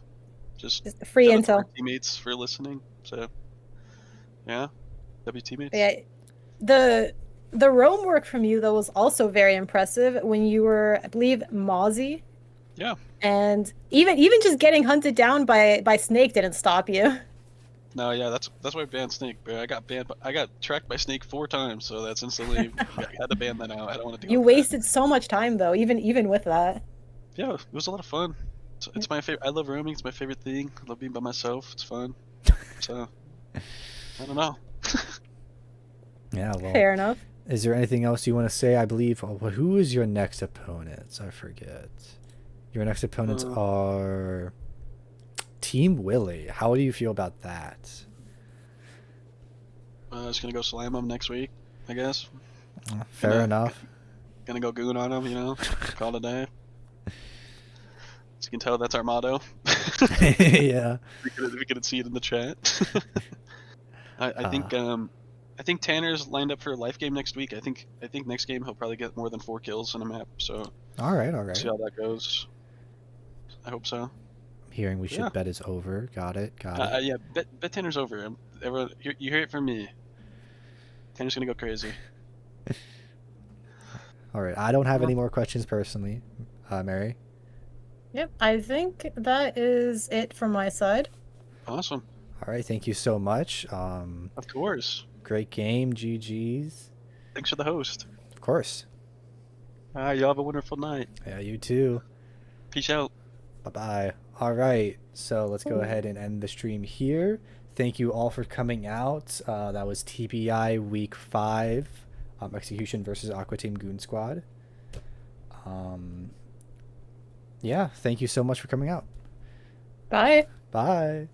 just Just free shout out to our intel. teammates for listening. So, yeah, W teammates. Yeah, the roam work from you though was also very impressive when you were, I believe, Mozzie. Yeah. And even just getting hunted down by Snake didn't stop you. No, yeah, that's why I banned Snake, bro. I got banned. I got tracked by Snake 4 times, so that's instantly I had to ban that out. I don't want to deal You with that. wasted so much time though, even with that. Yeah, it was a lot of fun. It's my favorite. I love roaming. It's my favorite thing. I love being by myself. It's fun. So, I don't know. Yeah, well, Fair enough. is there anything else you want to say? I believe, who is your next opponents? I forget. Your next opponents are Team Willie. How do you feel about that? I'm just gonna go slam him next week, I guess. Fair Gonna- enough. Gonna go goon on him, you know. Call it a day. As you can tell, that's our motto. Yeah. we couldn't see it in the chat. I think Tanner's lined up for a life game next week. I think next game he'll probably get more than 4 kills in a map. So All right. see how that goes. I hope so. Hearing we should Yeah. bet is over. Got it. Got it. Yeah, bet Tanner's over. Everyone, you hear it from me. Tanner's gonna go crazy. All right. I don't have any more questions personally. Mary. Yep, I think that is it from my side. Awesome. All right. Thank you so much. Of course. Great game. GG's. Thanks for the host. Of course. Y'all have a wonderful night. Yeah, you too. Peace out. Bye-bye. All right, so let's go ahead and end the stream here. Thank you all for coming out. That was TBI Week 5, Execution versus Aqua Team Goon Squad. Yeah, thank you so much for coming out. Bye. Bye.